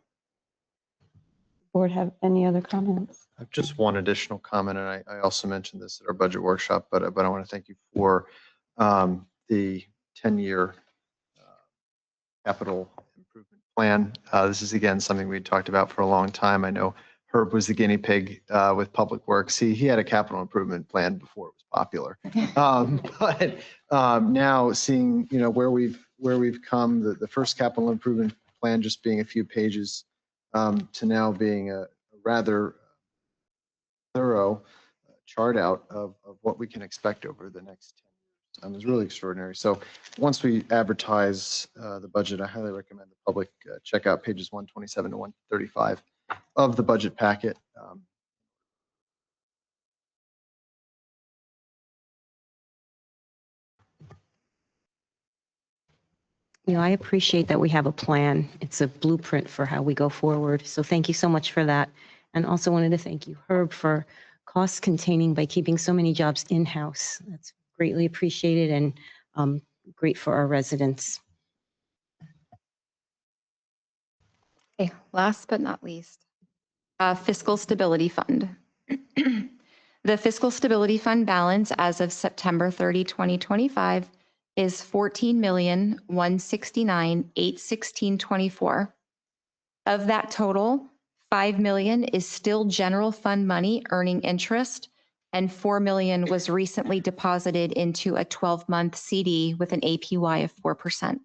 Board have any other comments? I have just one additional comment, and I also mentioned this at our budget workshop, but I want to thank you for the 10-year capital improvement plan. This is, again, something we talked about for a long time. I know Herb was the guinea pig with Public Works. He had a capital improvement plan before it was popular. But now seeing, where we've come, the first capital improvement plan just being a few pages to now being a rather thorough chart out of what we can expect over the next 10 years. It's really extraordinary. So once we advertise the budget, I highly recommend the public check out pages 127 to 135 of the budget packet. I appreciate that we have a plan. It's a blueprint for how we go forward. So thank you so much for that. And also wanted to thank you, Herb, for cost containing by keeping so many jobs in-house. That's greatly appreciated and great for our residents. Okay, last but not least, Fiscal Stability Fund. The Fiscal Stability Fund balance as of September 30, 2025 is $14,169,816.24. Of that total, $5 million is still general fund money earning interest, and $4 million was recently deposited into a 12-month CD with an APY of 4%.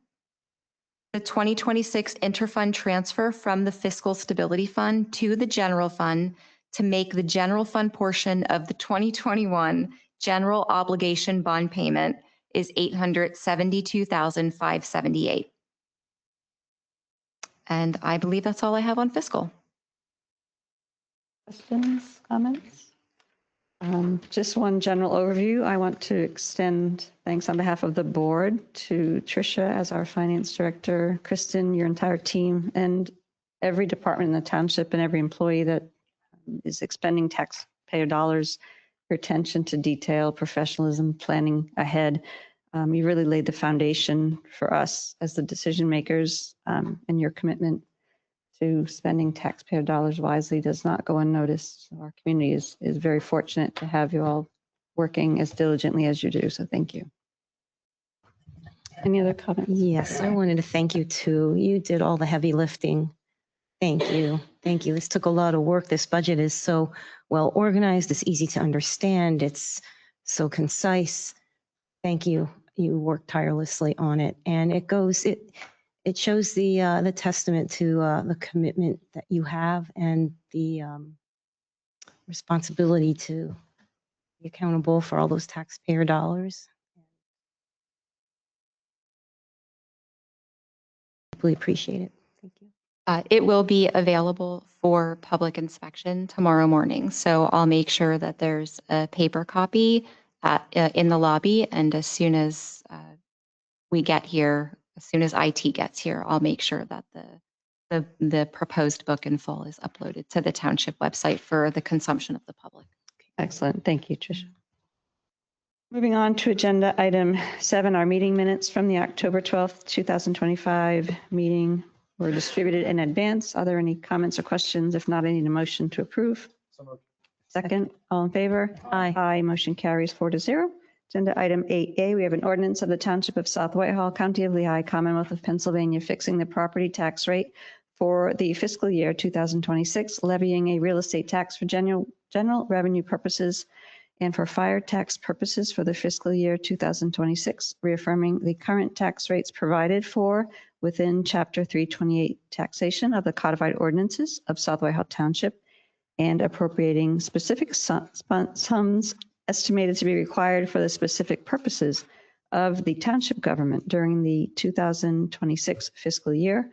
The 2026 interfund transfer from the Fiscal Stability Fund to the general fund to make the general fund portion of the 2021 general obligation bond payment is $872,578. And I believe that's all I have on fiscal. Questions, comments? Just one general overview. I want to extend thanks on behalf of the board to Tricia as our finance director, Kristen, your entire team, and every department in the township and every employee that is expending taxpayer dollars, your attention to detail, professionalism, planning ahead. You really laid the foundation for us as the decision makers, and your commitment to spending taxpayer dollars wisely does not go unnoticed. So our community is very fortunate to have you all working as diligently as you do. So thank you. Any other comments? Yes, I wanted to thank you too. You did all the heavy lifting. Thank you. Thank you. This took a lot of work. This budget is so well organized. It's easy to understand. It's so concise. Thank you. You worked tirelessly on it. And it shows the testament to the commitment that you have and the responsibility to be accountable for all those taxpayer dollars. Really appreciate it. Thank you. It will be available for public inspection tomorrow morning. So I'll make sure that there's a paper copy in the lobby. And as soon as we get here, as soon as IT gets here, I'll make sure that the proposed book in full is uploaded to the township website for the consumption of the public. Excellent. Thank you, Tricia. Moving on to agenda item 7, our meeting minutes from the October 12th, 2025 meeting were distributed in advance. Are there any comments or questions? If not, I need a motion to approve. Second, all in favor? Aye. Aye, motion carries 4-0. Agenda item 8A, we have an ordinance of the Township of South Whitehall, County of Lehigh, Commonwealth of Pennsylvania, fixing the property tax rate for the fiscal year 2026, levying a real estate tax for general revenue purposes and for fire tax purposes for the fiscal year 2026, reaffirming the current tax rates provided for within Chapter 328 taxation of the codified ordinances of South Whitehall Township, and appropriating specific sums estimated to be required for the specific purposes of the township government during the 2026 fiscal year,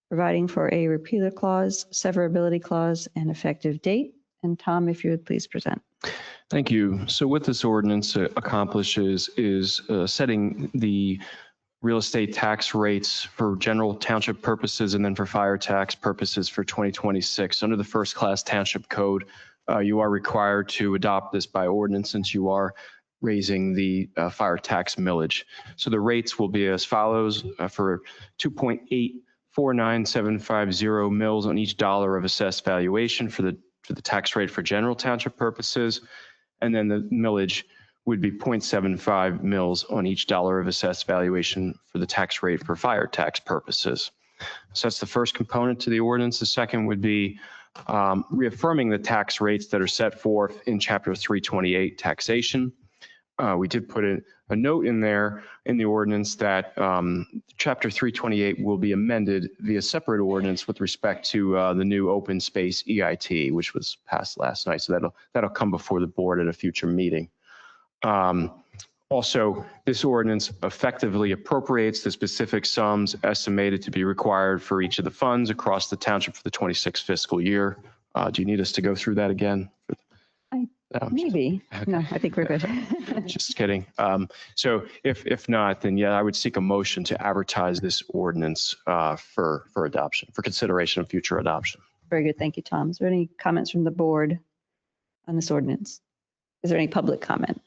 providing for a repealer clause, severability clause, and effective date. And Tom, if you would please present. Thank you. So what this ordinance accomplishes is setting the real estate tax rates for general township purposes and then for fire tax purposes for 2026. Under the first class township code, you are required to adopt this by ordinance since you are raising the fire tax millage. So the rates will be as follows: for 2.849750 mils on each dollar of assessed valuation for the tax rate for general township purposes, and then the millage would be 0.75 mils on each dollar of assessed valuation for the tax rate for fire tax purposes. So that's the first component to the ordinance. The second would be reaffirming the tax rates that are set forth in Chapter 328 taxation. We did put a note in there in the ordinance that Chapter 328 will be amended via separate ordinance with respect to the new open space EIT, which was passed last night. So that'll come before the board at a future meeting. Also, this ordinance effectively appropriates the specific sums estimated to be required for each of the funds across the township for the 26th fiscal year. Do you need us to go through that again? Maybe. Okay. No, I think we're good. Just kidding. So if not, then yeah, I would seek a motion to advertise this ordinance for adoption, for consideration of future adoption. Very good. Thank you, Tom. Is there any comments from the board on this ordinance? Is there any public comment?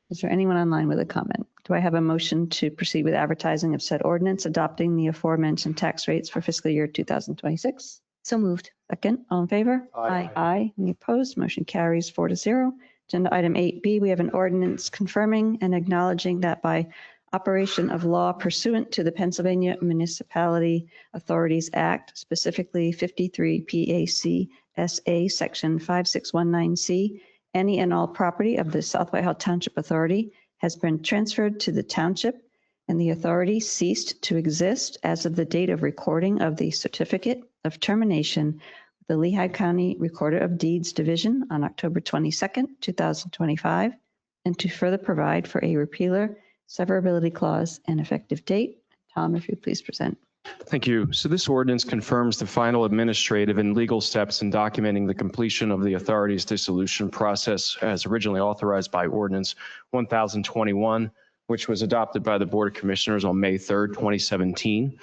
Is there anyone online with a comment? Do I have a motion to proceed with advertising of said ordinance adopting the aforementioned tax rates for fiscal year 2026? So moved. Second, all in favor? Aye. Aye. Any opposed? Motion carries 4-0. Agenda item 8B, we have an ordinance confirming and acknowledging that by operation of law pursuant to the Pennsylvania Municipality Authorities Act, specifically 53 PAC SA Section 5619C, any and all property of the South Whitehall Township Authority has been transferred to the township, and the authority ceased to exist as of the date of recording of the certificate of termination with the Lehigh County Recorder of Deeds Division on October 22nd, 2025, and to further provide for a repealer, severability clause, and effective date. Tom, if you please present. Thank you. So this ordinance confirms the final administrative and legal steps in documenting the completion of the authority's dissolution process as originally authorized by Ordinance 1021, which was adopted by the Board of Commissioners on May 3rd, 2017.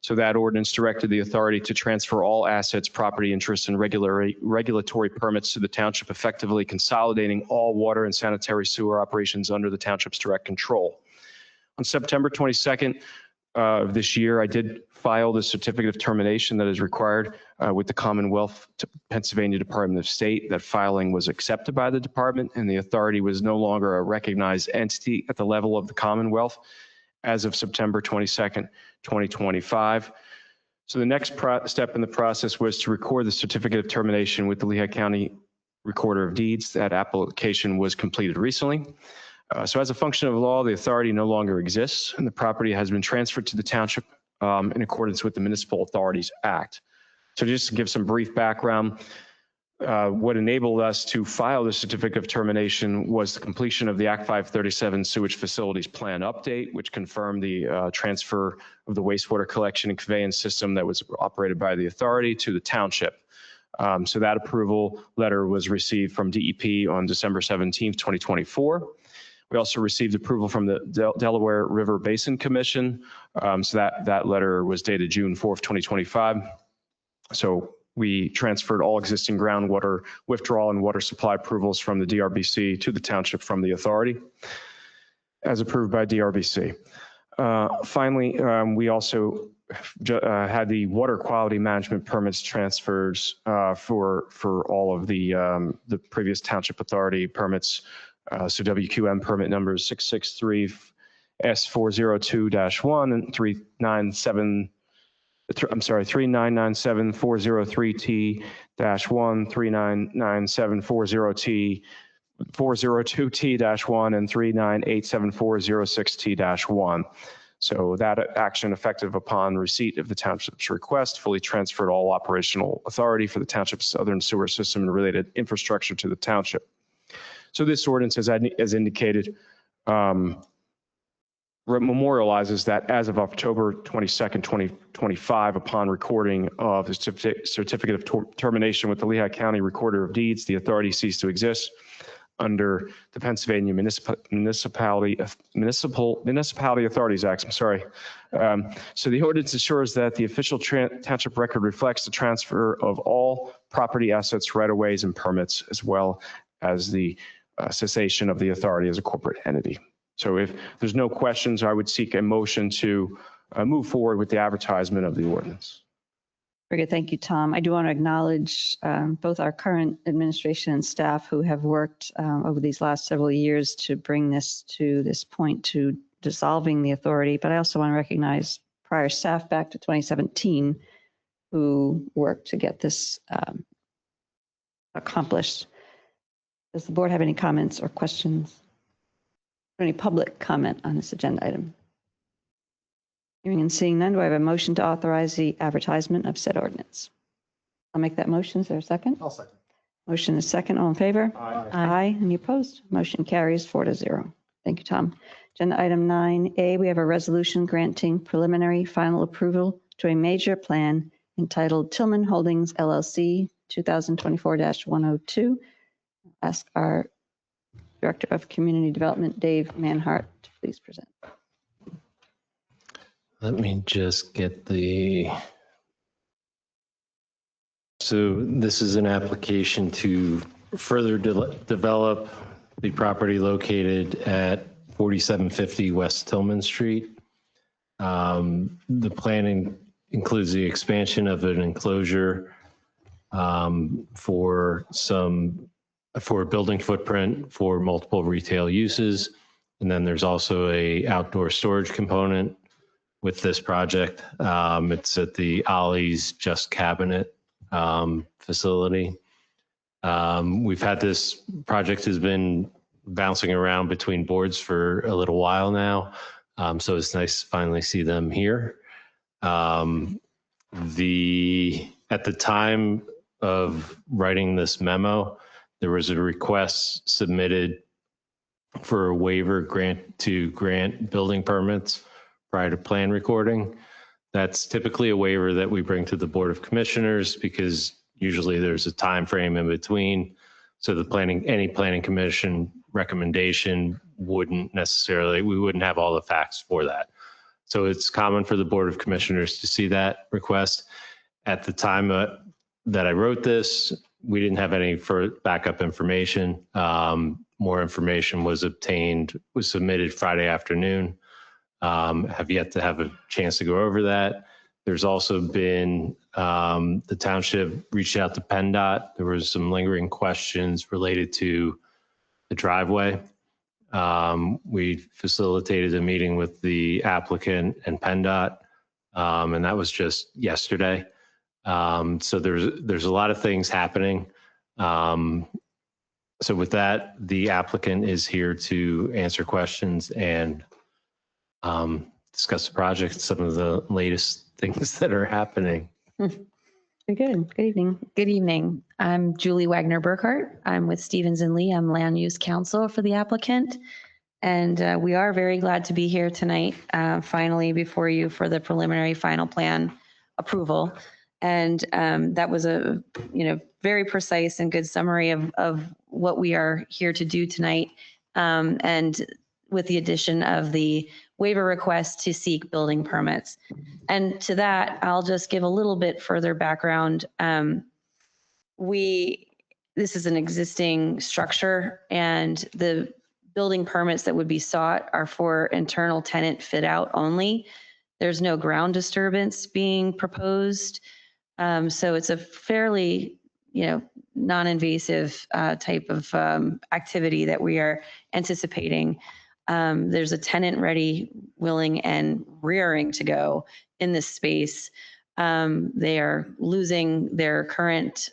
So that ordinance directed the authority to transfer all assets, property interests, and regulatory permits to the township, effectively consolidating all water and sanitary sewer operations under the township's direct control. On September 22nd of this year, I did file the certificate of termination that is required with the Commonwealth Pennsylvania Department of State. That filing was accepted by the department, and the authority was no longer a recognized entity at the level of the Commonwealth as of September 22nd, 2025. So the next step in the process was to record the certificate of termination with the Lehigh County Recorder of Deeds. That application was completed recently. So as a function of law, the authority no longer exists, and the property has been transferred to the township in accordance with the Municipal Authorities Act. So just to give some brief background, what enabled us to file the certificate of termination was the completion of the Act 537 Sewage Facilities Plan update, which confirmed the transfer of the wastewater collection and conveyance system that was operated by the authority to the township. So that approval letter was received from DEP on December 17th, 2024. We also received approval from the Delaware River Basin Commission. So that letter was dated June 4th, 2025. So we transferred all existing groundwater withdrawal and water supply approvals from the DRBC to the township from the authority, as approved by DRBC. Finally, we also had the water quality management permits transfers for all of the previous township authority permits. So WQM permit numbers 663 S402-1 and 3997 403T-1, 399740T, 402T-1, and 3987406T-1. So that action effective upon receipt of the township's request fully transferred all operational authority for the township's southern sewer system and related infrastructure to the township. So this ordinance, as indicated, memorializes that as of October 22nd, 2025, upon recording of the certificate of termination with the Lehigh County Recorder of Deeds, the authority ceased to exist under the Pennsylvania Municipality Authorities Act. I'm sorry. So the ordinance ensures that the official township record reflects the transfer of all property assets, right-of-ways, and permits, as well as the cessation of the authority as a corporate entity. So if there's no questions, I would seek a motion to move forward with the advertisement of the ordinance. Very good. Thank you, Tom. I do want to acknowledge both our current administration and staff who have worked over these last several years to bring this to this point to dissolving the authority. But I also want to recognize prior staff back to 2017 who worked to get this accomplished. Does the board have any comments or questions? Or any public comment on this agenda item? Hearing and seeing none, do I have a motion to authorize the advertisement of said ordinance? I'll make that motion. Is there a second? I'll second. Motion is second. All in favor? Aye. Aye. Any opposed? Motion carries 4-0. Thank you, Tom. Agenda item 9A, we have a resolution granting preliminary final approval to a major plan entitled Tillman Holdings LLC 2024-102. Ask our Director of Community Development, Dave Manhart, to please present. Let me just get the, so this is an application to further develop the property located at 4750 West Tillman Street. The planning includes the expansion of an enclosure for building footprint for multiple retail uses. And then there's also a outdoor storage component with this project. It's at the Ollie's Just Cabinet facility. We've had this project has been bouncing around between boards for a little while now. So it's nice to finally see them here. At the time of writing this memo, there was a request submitted for a waiver grant building permits prior to plan recording. That's typically a waiver that we bring to the Board of Commissioners because usually there's a time frame in between. So any planning commission recommendation wouldn't necessarily, we wouldn't have all the facts for that. So it's common for the Board of Commissioners to see that request. At the time that I wrote this, we didn't have any backup information. More information was submitted Friday afternoon. Have yet to have a chance to go over that. There's also been, the township reached out to PennDOT. There was some lingering questions related to the driveway. We facilitated a meeting with the applicant and PennDOT, and that was just yesterday. So there's a lot of things happening. So with that, the applicant is here to answer questions and discuss the project, some of the latest things that are happening. Very good. Good evening. Good evening. I'm Julie Wagner Burkhart. I'm with Stevens and Lee. I'm land use counsel for the applicant. And we are very glad to be here tonight, finally before you for the preliminary final plan approval. And that was a very precise and good summary of what we are here to do tonight. And with the addition of the waiver request to seek building permits. And to that, I'll just give a little bit further background. This is an existing structure, and the building permits that would be sought are for internal tenant fit out only. There's no ground disturbance being proposed. So it's a fairly, non-invasive type of activity that we are anticipating. There's a tenant ready, willing, and rearing to go in this space. They are losing their current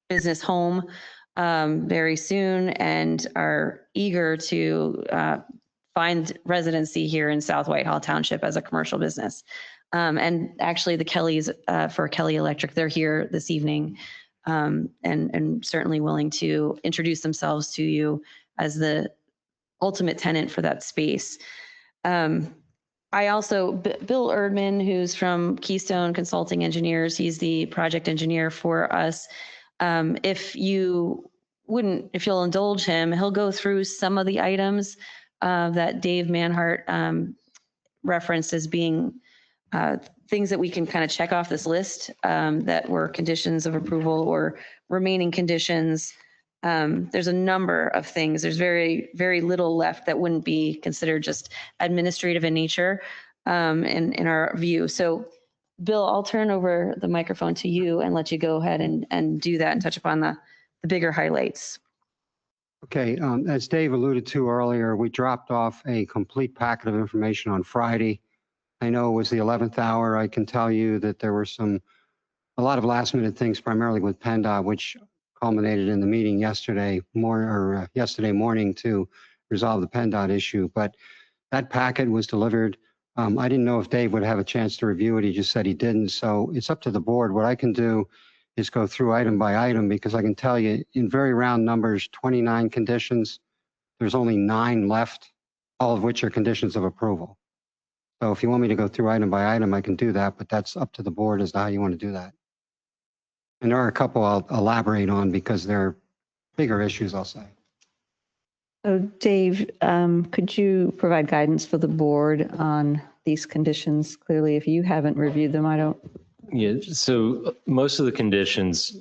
business home very soon and are eager to find residency here in South Whitehall Township as a commercial business. And actually the Kellys for Kelly Electric, they're here this evening and certainly willing to introduce themselves to you as the ultimate tenant for that space. I also, Bill Erdman, who's from Keystone Consulting Engineers, he's the project engineer for us. If you'll indulge him, he'll go through some of the items that Dave Manhart referenced as being things that we can kind of check off this list that were conditions of approval or remaining conditions. There's a number of things. There's very, very little left that wouldn't be considered just administrative in nature in our view. So Bill, I'll turn over the microphone to you and let you go ahead and do that and touch upon the bigger highlights. Okay, as Dave alluded to earlier, we dropped off a complete packet of information on Friday. I know it was the 11th hour. I can tell you that there were a lot of last minute things, primarily with PennDOT, which culminated in the meeting yesterday morning to resolve the PennDOT issue. But that packet was delivered. I didn't know if Dave would have a chance to review it. He just said he didn't. So it's up to the board. What I can do is go through item by item, because I can tell you in very round numbers, 29 conditions, there's only 9 left, all of which are conditions of approval. So if you want me to go through item by item, I can do that, but that's up to the board as to how you want to do that. And there are a couple I'll elaborate on because they're bigger issues, I'll say. So Dave, could you provide guidance for the board on these conditions? Clearly, if you haven't reviewed them, I don't. Yeah, so most of the conditions,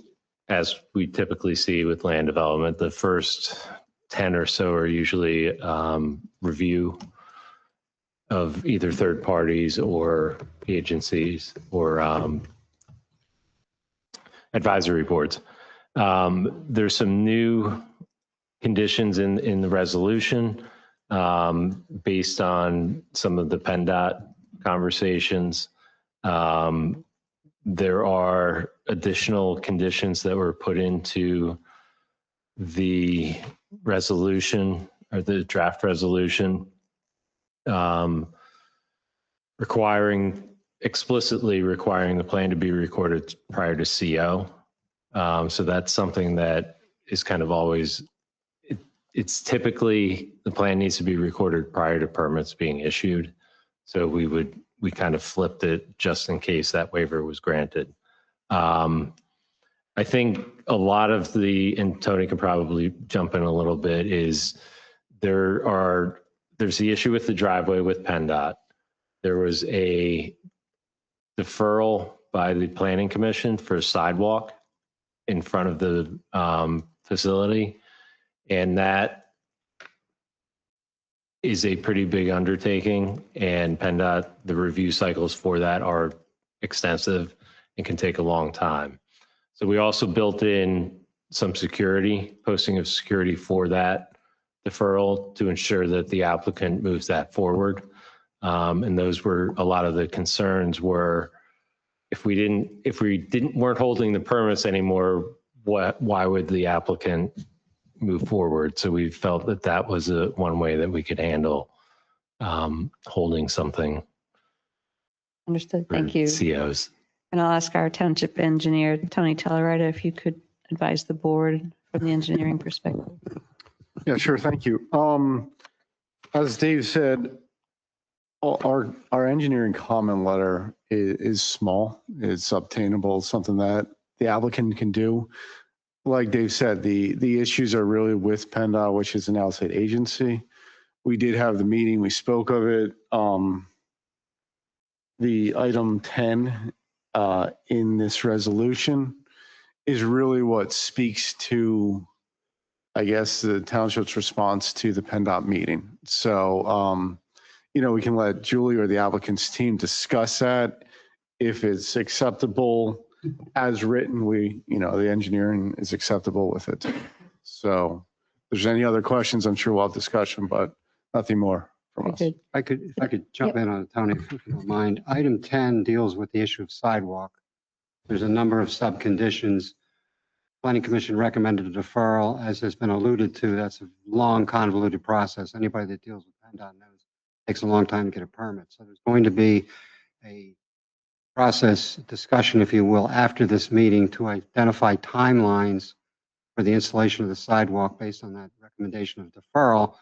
as we typically see with land development, the first 10 or so are usually review of either third parties or agencies or advisory boards. There's some new conditions in the resolution based on some of the PennDOT conversations. There are additional conditions that were put into the resolution or the draft resolution explicitly requiring the plan to be recorded prior to CO. So that's something that is kind of always, it's typically the plan needs to be recorded prior to permits being issued. So we would we kind of flipped it just in case that waiver was granted. I think a lot of and Tony can probably jump in a little bit, is there's the issue with the driveway with PennDOT. There was a deferral by the Planning Commission for a sidewalk in front of the facility. And that is a pretty big undertaking, and PennDOT, the review cycles for that are extensive and can take a long time. So we also built in some security, posting of security for that deferral to ensure that the applicant moves that forward. And those were a lot of the concerns were, if we weren't holding the permits anymore, why would the applicant move forward? So we felt that that was one way that we could handle holding something. Understood. Thank you. COs. And I'll ask our township engineer, Tony Tellerida, if you could advise the board from the engineering perspective. Yeah, sure. Thank you. As Dave said, our engineering comment letter is small. It's obtainable, something that the applicant can do. Like Dave said, the issues are really with PennDOT, which is an outside agency. We did have the meeting. We spoke of it. The item 10 in this resolution is really what speaks to, I guess, the township's response to the PennDOT meeting. So, we can let Julie or the applicant's team discuss that. If it's acceptable as written, the engineering is acceptable with it. So if there's any other questions, I'm sure we'll have discussion, but nothing more from us. If I could jump in on it, Tony, if you don't mind. Item 10 deals with the issue of sidewalk. There's a number of sub-conditions. Planning Commission recommended a deferral. As has been alluded to, that's a long, convoluted process. Anybody that deals with PennDOT knows it takes a long time to get a permit. So there's going to be a process discussion, if you will, after this meeting to identify timelines for the installation of the sidewalk based on that recommendation of deferral,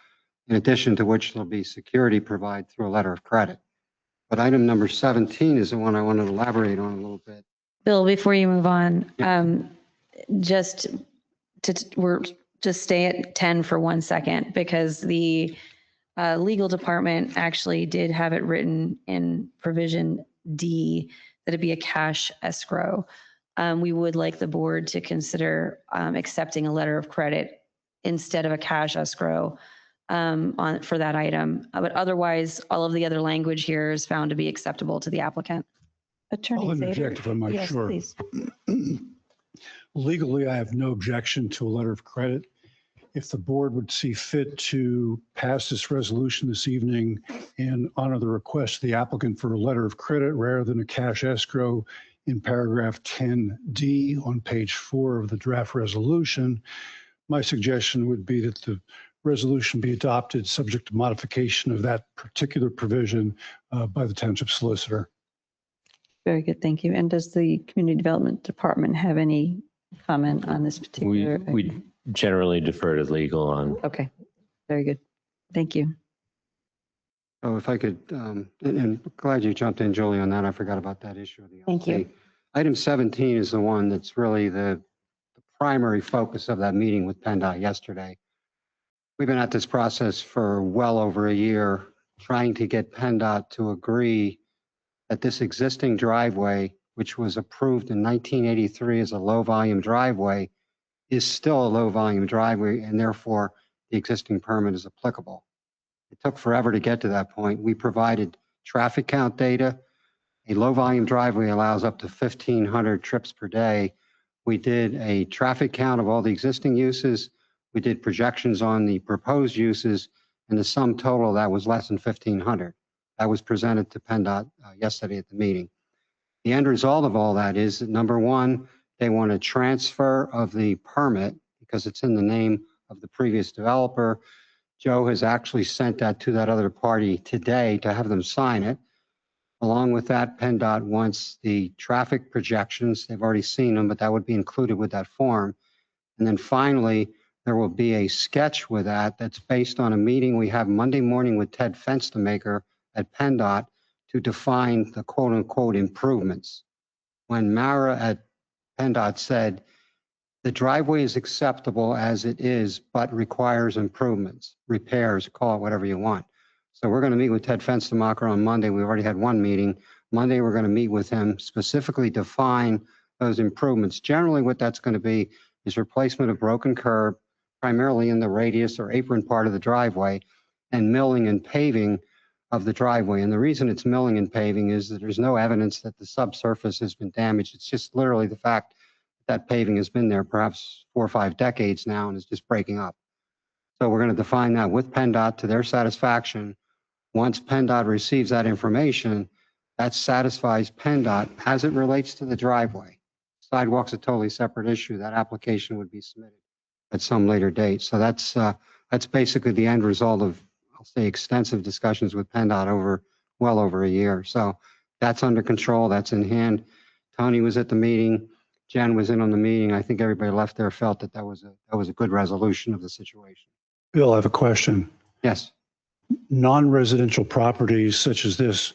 in addition to which there'll be security provided through a letter of credit. But item number 17 is the one I want to elaborate on a little bit. Bill, before you move on, just stay at 10 for 1 second, because the legal department actually did have it written in provision D that it'd be a cash escrow. We would like the board to consider accepting a letter of credit instead of a cash escrow for that item. But otherwise, all of the other language here is found to be acceptable to the applicant. Attorney I'll Zader. interject if I might. Yes, Sure. please. Legally, I have no objection to a letter of credit. If the board would see fit to pass this resolution this evening and honor the request of the applicant for a letter of credit rather than a cash escrow in paragraph 10D on page 4 of the draft resolution, my suggestion would be that the resolution be adopted subject to modification of that particular provision by the township solicitor. Very good. Thank you. And does the Community Development Department have any comment on this particular? We generally defer to legal on. Okay. Very good. Thank you. Oh, if I could, and glad you jumped in, Julie, on that. I forgot about that issue. Thank you. Item 17 is the one that's really the primary focus of that meeting with PennDOT yesterday. We've been at this process for well over a year, trying to get PennDOT to agree that this existing driveway, which was approved in 1983 as a low-volume driveway, is still a low-volume driveway, and therefore the existing permit is applicable. It took forever to get to that point. We provided traffic count data. A low-volume driveway allows up to 1,500 trips per day. We did a traffic count of all the existing uses. We did projections on the proposed uses, and the sum total of that was less than 1,500. That was presented to PennDOT yesterday at the meeting. The end result of all that is that, number one, they want a transfer of the permit because it's in the name of the previous developer. Joe has actually sent that to that other party today to have them sign it. Along with that, PennDOT wants the traffic projections. They've already seen them, but that would be included with that form. And then finally, there will be a sketch with that that's based on a meeting we have Monday morning with Ted Fenstermaker at PennDOT to define the quote unquote improvements. When Mara at PennDOT said the driveway is acceptable as it is, but requires improvements, repairs, call it whatever you want. So we're going to meet with Ted Fenstermacher on Monday. We already had one meeting. Monday, we're going to meet with him, specifically define those improvements. Generally, what that's going to be is replacement of broken curb, primarily in the radius or apron part of the driveway, and milling and paving of the driveway. And the reason it's milling and paving is that there's no evidence that the subsurface has been damaged. It's just literally the fact that paving has been there perhaps 4 or 5 decades now and is just breaking up. So we're going to define that with PennDOT to their satisfaction. Once PennDOT receives that information, that satisfies PennDOT as it relates to the driveway. Sidewalk's a totally separate issue. That application would be submitted at some later date. So that's basically the end result of, I'll say, extensive discussions with PennDOT over well over a year. So that's under control. That's in hand. Tony was at the meeting. Jen was in on the meeting. I think everybody left there felt that that was a good resolution of the situation. Bill, I have a question. Yes. Non-residential properties such as this,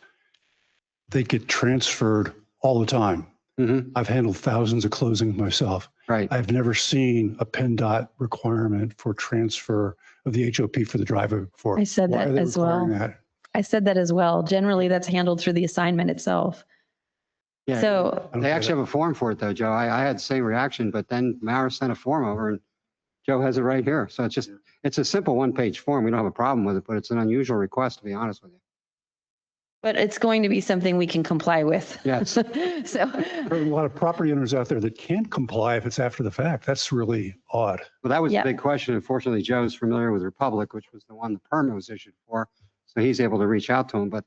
they get transferred all the time. I've handled thousands of closings myself. Right. I've never seen a PennDOT requirement for transfer of the HOP for the driveway before. I said Why that are they as well. requiring that? I said that as well. Generally, that's handled through the assignment itself. Yeah. So They actually have a form for it though, Joe. I had the same reaction, but then Mara sent a form over and Joe has it right here. So it's a simple 1-page form. We don't have a problem with it, but it's an unusual request, to be honest with you. but it's going to be something we can comply with. Yes. So There are a lot of property owners out there that can't comply if it's after the fact. That's really odd. Well, that was Yeah. the big question. Unfortunately, Joe's familiar with Republic, which was the one the permit was issued for. So he's able to reach out to him. But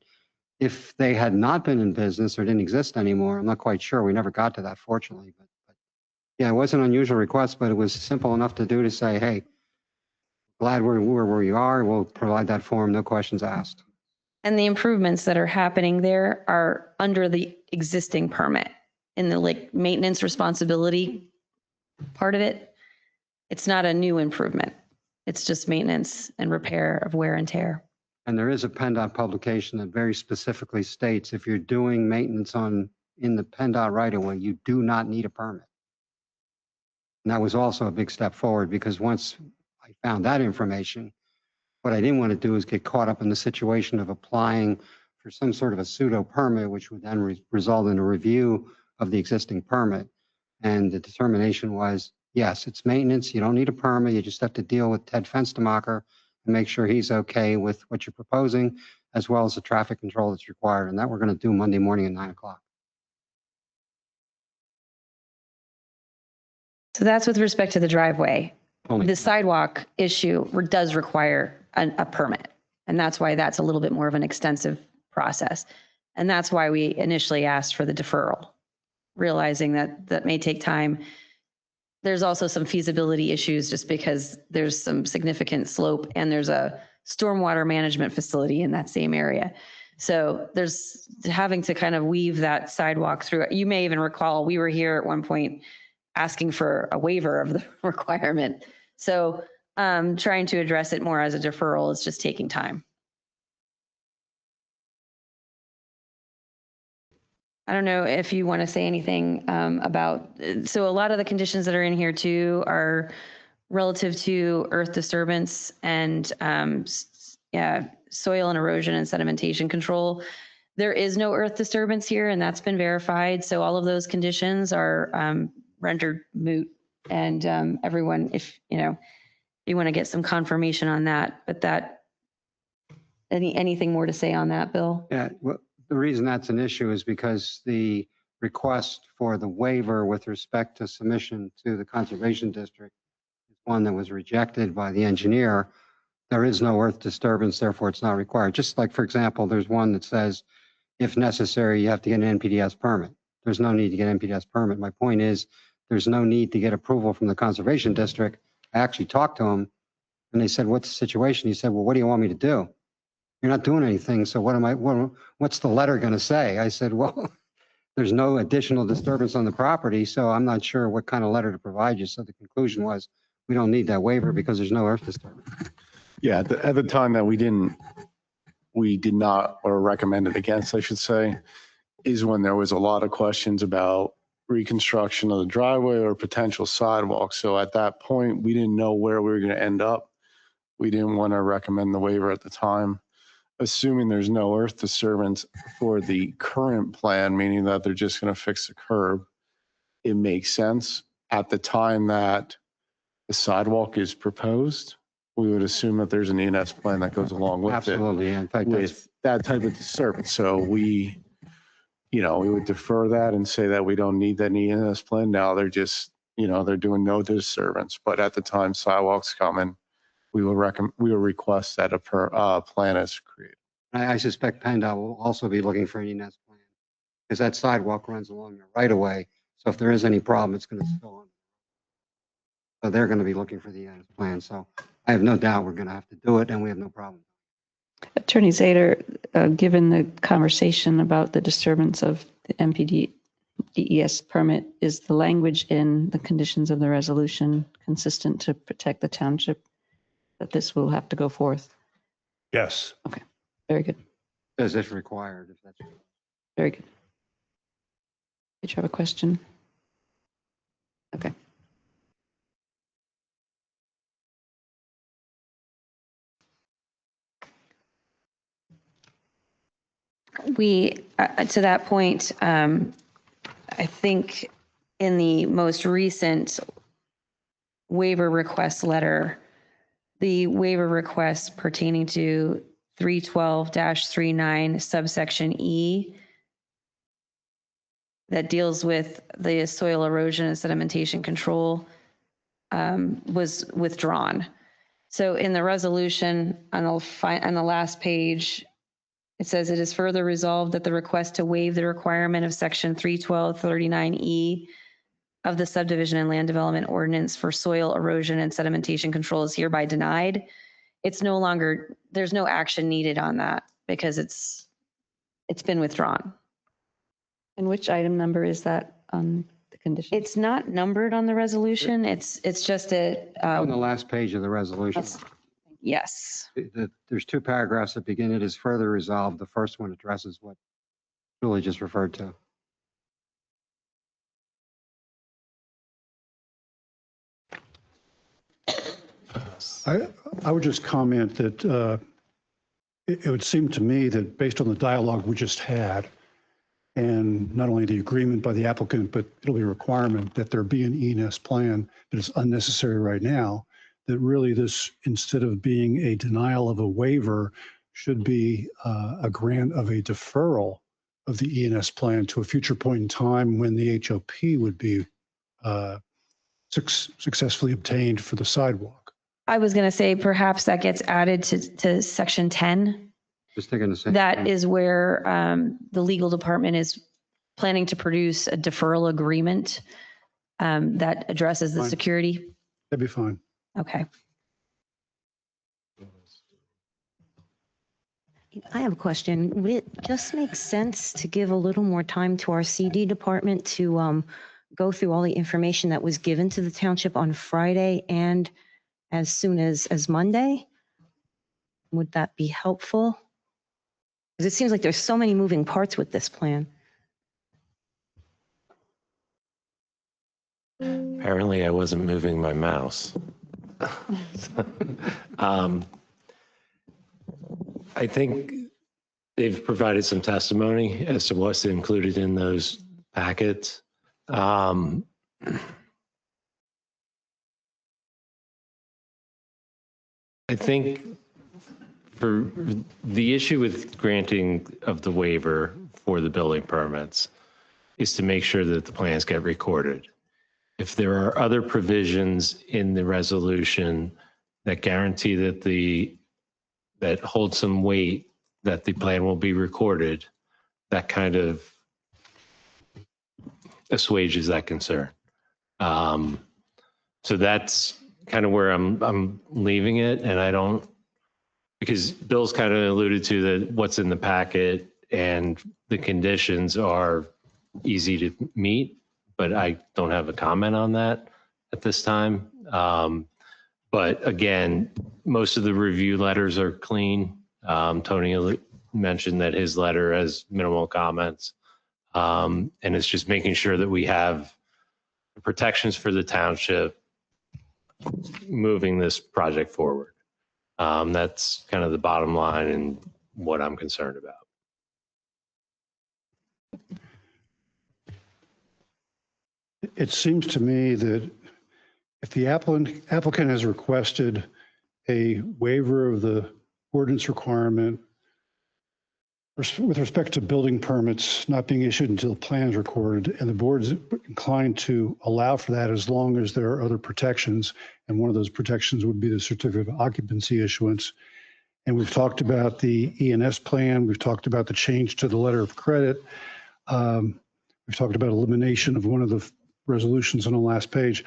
if they had not been in business or didn't exist anymore, I'm not quite sure. We never got to that, fortunately. But yeah, it was an unusual request, but it was simple enough to do to say, hey, glad we're where you are. We'll provide that form, no questions asked. and the improvements that are happening there are under the existing permit in the like maintenance responsibility part of it. It's not a new improvement. It's just maintenance and repair of wear and tear. And there is a PennDOT publication that very specifically states if you're doing maintenance in the PennDOT right of way, you do not need a permit. And that was also a big step forward because once I found that information, what I didn't want to do is get caught up in the situation of applying for some sort of a pseudo permit, which would then result in a review of the existing permit. And the determination was, yes, it's maintenance. You don't need a permit. You just have to deal with Ted Fenstermacher and make sure he's okay with what you're proposing, as well as the traffic control that's required. And that we're going to do Monday morning at 9 o'clock. So that's with respect to the driveway. Only. The sidewalk issue does require a permit. And that's why that's a little bit more of an extensive process. And that's why we initially asked for the deferral, realizing that that may take time. There's also some feasibility issues just because there's some significant slope and there's a stormwater management facility in that same area. So there's having to kind of weave that sidewalk through it. You may even recall, we were here at one point asking for a waiver of the requirement. So trying to address it more as a deferral is just taking time. I don't know if you want to say anything about, so a lot of the conditions that are in here too are relative to earth disturbance and soil and erosion and sedimentation control. There is no earth disturbance here and that's been verified. So all of those conditions are rendered moot and everyone, if you want to get some confirmation on that, but that, anything more to say on that, Bill? Yeah, well, the reason that's an issue is because the request for the waiver with respect to submission to the Conservation District is one that was rejected by the engineer. There is no earth disturbance, therefore it's not required. Just like, for example, there's one that says, if necessary, you have to get an NPDES permit. There's no need to get an NPDES permit. My point is, there's no need to get approval from the Conservation District. I actually talked to him and they said, what's the situation? He said, well, what do you want me to do? You're not doing anything. So what's the letter going to say? I said, well, there's no additional disturbance on the property. So I'm not sure what kind of letter to provide you. So the conclusion was, we don't need that waiver because there's no earth disturbance. Yeah, at the time that we didn't we did not, or recommended against, I should say, is when there was a lot of questions about reconstruction of the driveway or potential sidewalk. So at that point, we didn't know where we were going to end up. We didn't want to recommend the waiver at the time. Assuming there's no earth disturbance for the current plan, meaning that they're just going to fix the curb, it makes sense. At the time that the sidewalk is proposed, we would assume that there's an E&S plan that goes along with Absolutely. In fact, it, with that type of disturbance. So we would defer that and say that we don't need that E&S plan. Now they're just, they're doing no disturbance. But at the time sidewalks coming, we will request that a plan is created. I suspect PennDOT will also be looking for an E&S plan because that sidewalk runs along the right of way. So if there is any problem, it's going to spill on. So they're going to be looking for the E&S plan. So I have no doubt we're going to have to do it, and we have no problem. Attorney Zader, given the conversation about the disturbance of the MPD DES permit, is the language in the conditions of the resolution consistent to protect the township that this will have to go forth? Yes. Okay, very good. As if required, if that's very good. Did you have a question? Okay. To that point, I think in the most recent waiver request letter, the waiver request pertaining to 312-39 subsection E that deals with the soil erosion and sedimentation control was withdrawn. So in the resolution on the last page, it says it is further resolved that the request to waive the requirement of section 312-39E of the subdivision and land development ordinance for soil erosion and sedimentation control is hereby denied. It's no longer, there's no action needed on that because it's been withdrawn. And which item number is that on the condition? It's not numbered on the resolution. It's just on the last page of the resolution. Yes. There's two paragraphs that begin, it is further resolved. The first one addresses what Julie just referred to. I would just comment that it would seem to me that based on the dialogue we just had, and not only the agreement by the applicant, but it'll be a requirement that there be an E&S plan that is unnecessary right now, that really this, instead of being a denial of a waiver, should be a grant of a deferral of the E&S plan to a future point in time when the HOP would be successfully obtained for the sidewalk. I was going to say perhaps that gets added to section 10. Just thinking the same. That is where the legal department is planning to produce a deferral agreement that addresses the Fine. security. That'd be fine. Okay. I have a question. Would it just make sense to give a little more time to our CD department to go through all the information that was given to the township on Friday and as soon as Monday? Would that be helpful? Because it seems like there's so many moving parts with this plan. Apparently I wasn't moving my mouse. I think they've provided some testimony as to what's included in those packets. I think for the issue with granting of the waiver for the building permits is to make sure that the plans get recorded. If there are other provisions in the resolution that guarantee that hold some weight, that the plan will be recorded, that kind of assuages that concern. So that's kind of where I'm leaving it, and I don't, because Bill's kind of alluded to that what's in the packet and the conditions are easy to meet, but I don't have a comment on that at this time. But again, most of the review letters are clean. Tony mentioned that his letter has minimal comments. And it's just making sure that we have protections for the township moving this project forward. That's kind of the bottom line and what I'm concerned about. It seems to me that if the applicant has requested a waiver of the ordinance requirement with respect to building permits not being issued until the plan is recorded, and the board is inclined to allow for that as long as there are other protections, and one of those protections would be the certificate of occupancy issuance. And we've talked about the E&S plan. We've talked about the change to the letter of credit. We've talked about elimination of one of the resolutions on the last page.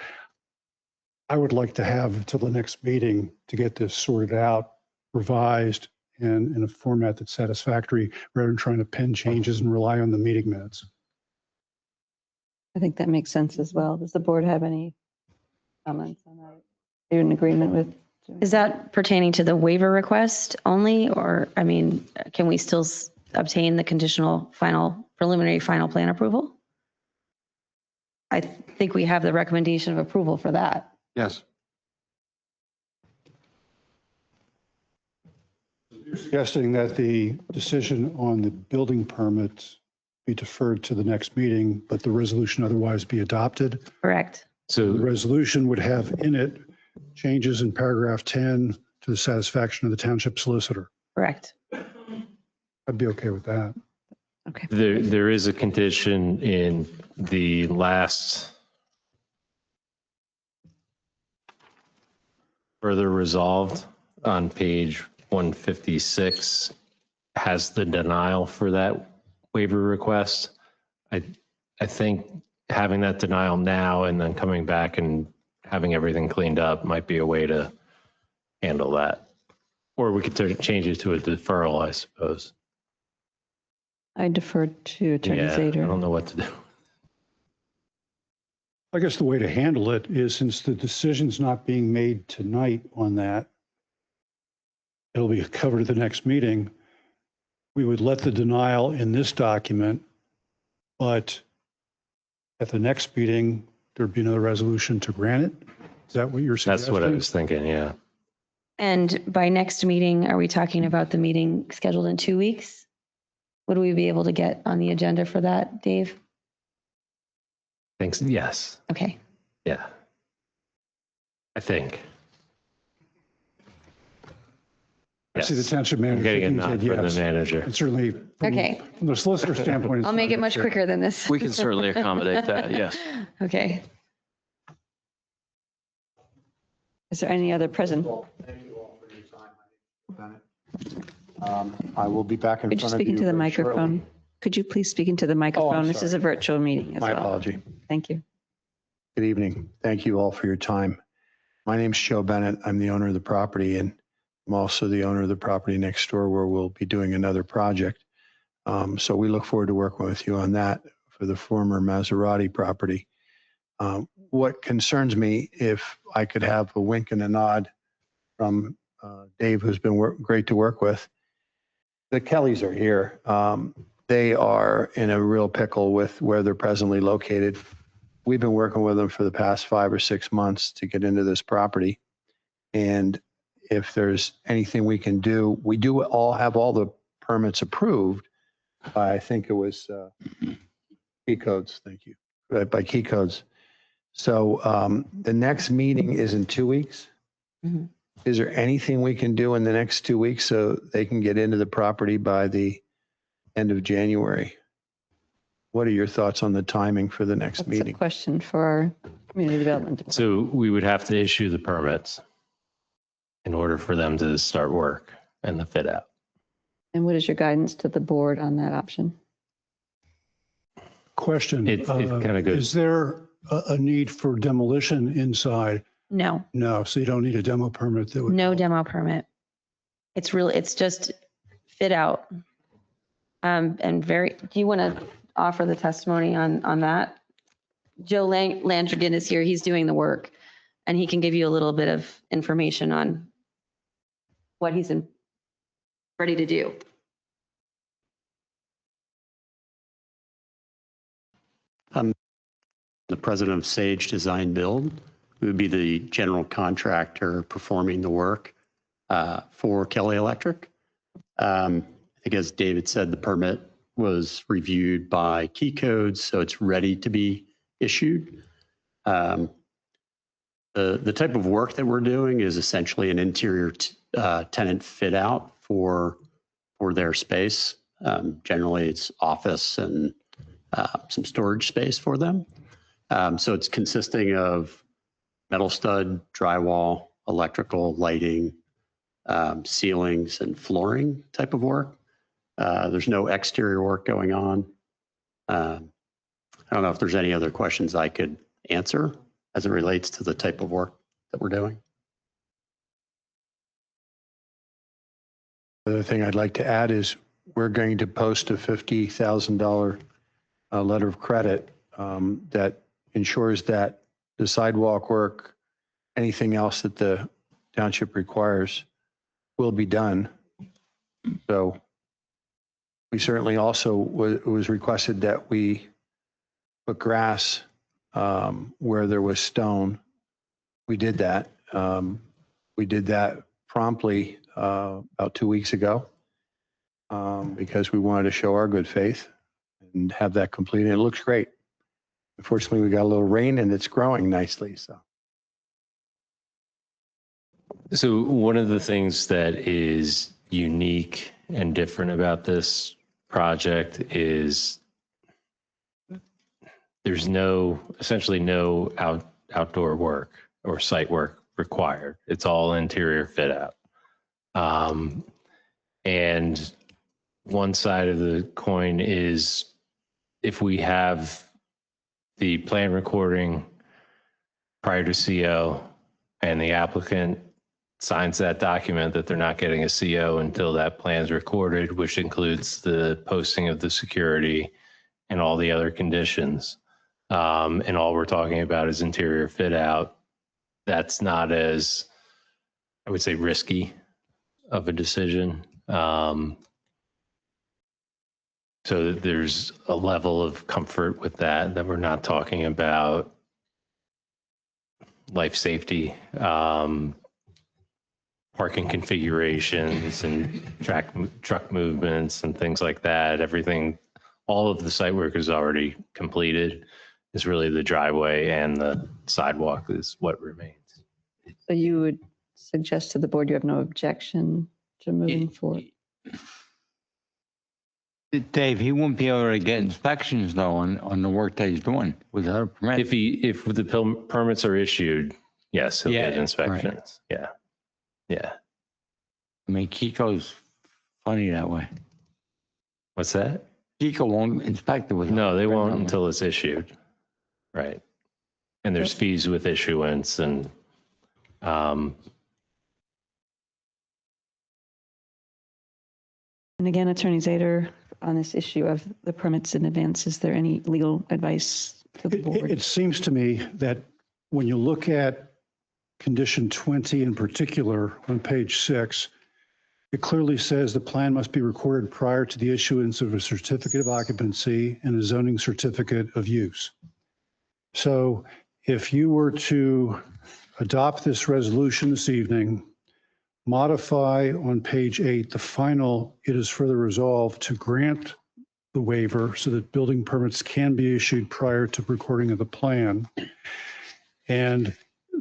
I would like to have until the next meeting to get this sorted out, revised, and in a format that's satisfactory, rather than trying to pen changes and rely on the meeting minutes. I think that makes sense as well. Does the board have any comments on that? Are you in agreement with? Is that pertaining to the waiver request only, or, I mean, can we still obtain the conditional preliminary final plan approval? I think we have the recommendation of approval for that. Yes. You're suggesting that the decision on the building permit be deferred to the next meeting, but the resolution otherwise be adopted? Correct. So the resolution would have in it changes in paragraph 10 to the satisfaction of the township solicitor. Correct. I'd be okay with that. Okay. There is a condition in the last further resolved on page 156 has the denial for that waiver request. I think having that denial now and then coming back and having everything cleaned up might be a way to handle that. Or we could change it to a deferral, I suppose. I defer to Attorney Yeah, Zader. I don't know what to do. I guess the way to handle it is, since the decision's not being made tonight on that, it'll be covered at the next meeting. We would let the denial in this document, but at the next meeting, there'd be another resolution to grant it. Is that what you're suggesting? That's what I was thinking, yeah. And by next meeting, are we talking about the meeting scheduled in 2 weeks? Would we be able to get on the agenda for that, Dave? Thanks. Yes. Okay. Yeah. I think. I see the Yes. township I'm manager. getting a shaking nod his head from the yes. manager. And certainly, Okay. from the solicitor standpoint. I'll make it much quicker than this. We can certainly accommodate that, yes. Okay. Is there any other present? Thank you all for your time. I will be back in Could you front of speak you into the very shortly. microphone? Could you please speak into the microphone? This is sorry. a virtual meeting as My well. apology. Thank you. Good evening. Thank you all for your time. My name's Joe Bennett. I'm the owner of the property, and I'm also the owner of the property next door where we'll be doing another project. So we look forward to working with you on that for the former Maserati property. What concerns me, if I could have a wink and a nod from Dave, who's been great to work with. The Kellys are here. They are in a real pickle with where they're presently located. We've been working with them for the past 5 or 6 months to get into this property. And if there's anything we can do, we do all have all the permits approved by, I think it was key codes. Thank you. By key codes. So the next meeting is in 2 weeks. Mhm. Is there anything we can do in the next 2 weeks so they can get into the property by the end of January? What are your thoughts on the timing for the next That's a meeting? question for our community development. Department. So we would have to issue the permits in order for them to start work and the fit out. And what is your guidance to the board on that option? Question. It kinda goes- Is there a need for demolition inside? No, No, so you don't need a demo permit that would. no demo permit. It's just fit out. And do you want to offer the testimony on that? Joe Landrigan is here. He's doing the work, and he can give you a little bit of information on what he's ready to do? I'm the president of Sage Design Build. We would be the general contractor performing the work for Kelly Electric. I think as David said, the permit was reviewed by key codes, so it's ready to be issued. The type of work that we're doing is essentially an interior tenant fit out for their space. Generally, it's office and some storage space for them. So it's consisting of metal stud, drywall, electrical, lighting, ceilings, and flooring type of work. There's no exterior work going on. I don't know if there's any other questions I could answer as it relates to the type of work that we're doing. The other thing I'd like to add is we're going to post a $50,000 letter of credit that ensures that the sidewalk work, anything else that the township requires will be done. So we certainly also it was requested that we put grass where there was stone. We did that. We did that promptly about 2 weeks ago because we wanted to show our good faith and have that completed. It looks great. Unfortunately, we got a little rain and it's growing nicely. So one of the things that is unique and different about this project is there's essentially no outdoor work or site work required. It's all interior fit out. And one side of the coin is if we have the plan recording prior to CO and the applicant signs that document that they're not getting a CO until that plan's recorded, which includes the posting of the security and all the other conditions. And all we're talking about is interior fit out. That's not as, I would say, risky of a decision. So there's a level of comfort with that we're not talking about life safety, parking configurations and truck movements and things like that. Everything, all of the site work is already completed. It's really the driveway and the sidewalk is what remains. So you would suggest to the board you have no objection to moving forward? Dave, he won't be able to get inspections though on the work that he's doing without a permit. If the permits are issued, yes, he'll get inspections. Right. Yeah. I mean, Kiko's funny that way. What's that? Kiko won't inspect it with. No, they won't until it's issued. Right. And there's fees with issuance and And again, Attorney Zader, on this issue of the permits in advance, is there any legal advice to the board? It seems to me that when you look at condition 20 in particular on page 6, it clearly says the plan must be recorded prior to the issuance of a certificate of occupancy and a zoning certificate of use. So if you were to adopt this resolution this evening, modify on page 8 the final, it is further resolved to grant the waiver so that building permits can be issued prior to recording of the plan. And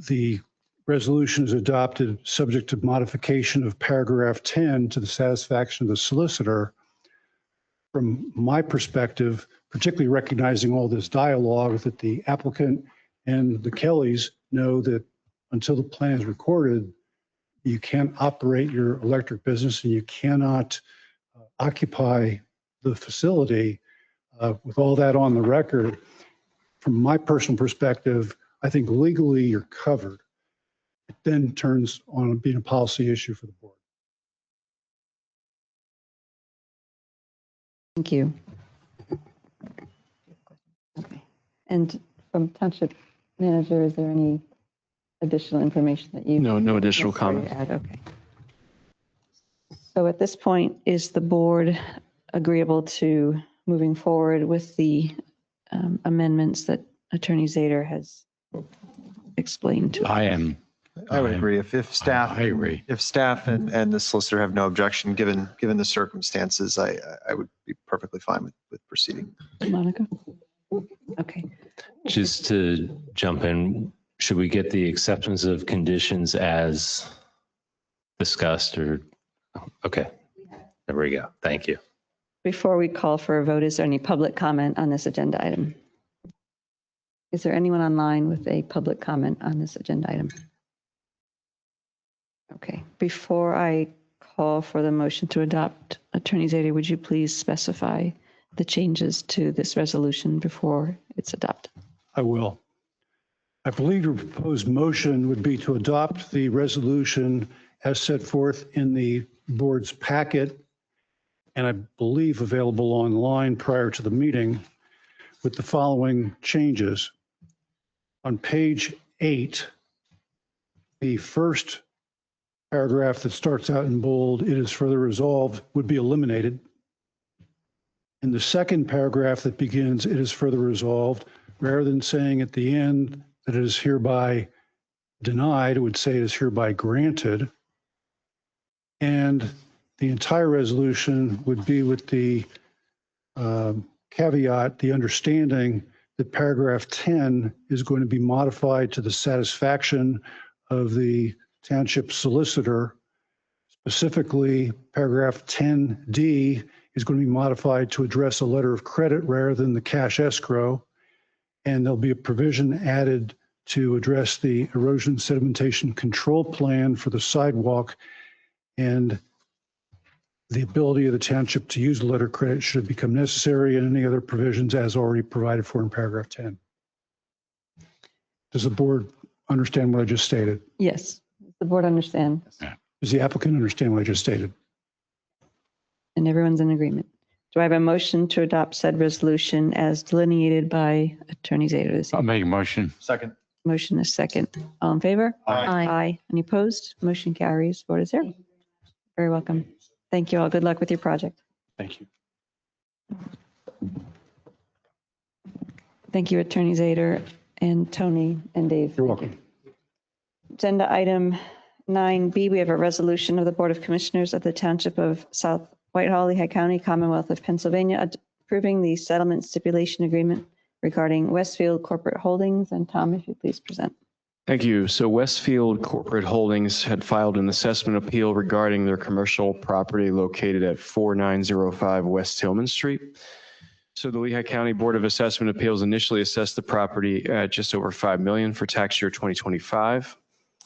the resolution is adopted subject to modification of paragraph 10 to the satisfaction of the solicitor. From my perspective, particularly recognizing all this dialogue, that the applicant and the Kellys know that until the plan is recorded, you can't operate your electric business and you cannot occupy the facility. With all that on the record, from my personal perspective, I think legally you're covered. It then turns on being a policy issue for the board. Thank you. Okay. And from Township Manager, is there any additional information that you? No additional comment. Okay. So at this point, is the board agreeable to moving forward with the amendments that Attorney Zader has explained to us? I am. I would agree. If staff, I agree. if staff and the solicitor have no objection, given the circumstances, I would be perfectly fine with proceeding. Monica? Okay. Just to jump in, should we get the acceptance of conditions as discussed or, okay, there we go. Thank you. Before we call for a vote, is there any public comment on this agenda item? Is there anyone online with a public comment on this agenda item? Okay, before I call for the motion to adopt, Attorney Zader, would you please specify the changes to this resolution before it's adopted? I will. I believe your proposed motion would be to adopt the resolution as set forth in the board's packet, and I believe available online prior to the meeting, with the following changes. On page 8, the first paragraph that starts out in bold, "It is further resolved," would be eliminated. In the second paragraph that begins, "It is further resolved," rather than saying at the end that it is hereby denied, it would say it is hereby granted. And the entire resolution would be with the caveat, the understanding that paragraph 10 is going to be modified to the satisfaction of the township solicitor. Specifically, paragraph 10D is going to be modified to address a letter of credit rather than the cash escrow. And there'll be a provision added to address the erosion sedimentation control plan for the sidewalk and the ability of the township to use the letter of credit should it become necessary, and any other provisions as already provided for in paragraph 10. Does the board understand what I just stated? Yes, the board understand, Does the applicant understand what I just stated? and everyone's in agreement. Do I have a motion to adopt said resolution as delineated by Attorney Zader this I'll evening? make a motion. Second. Motion is second. All in favor? Aye. Aye. Any opposed? Motion carries 4-0. Very welcome. Thank you all. Good luck with your project. Thank you. Thank you, Attorney Zader and Tony and Dave. You're welcome. Agenda item 9B, we have a resolution of the Board of Commissioners of the Township of South Whitehall, Lehigh County, Commonwealth of Pennsylvania, approving the settlement stipulation agreement regarding Westfield Corporate Holdings. And Tom, if you please present. Thank you. So Westfield Corporate Holdings had filed an assessment appeal regarding their commercial property located at 4905 West Tillman Street. So the Lehigh County Board of Assessment Appeals initially assessed the property at just over $5 million for tax year 2025.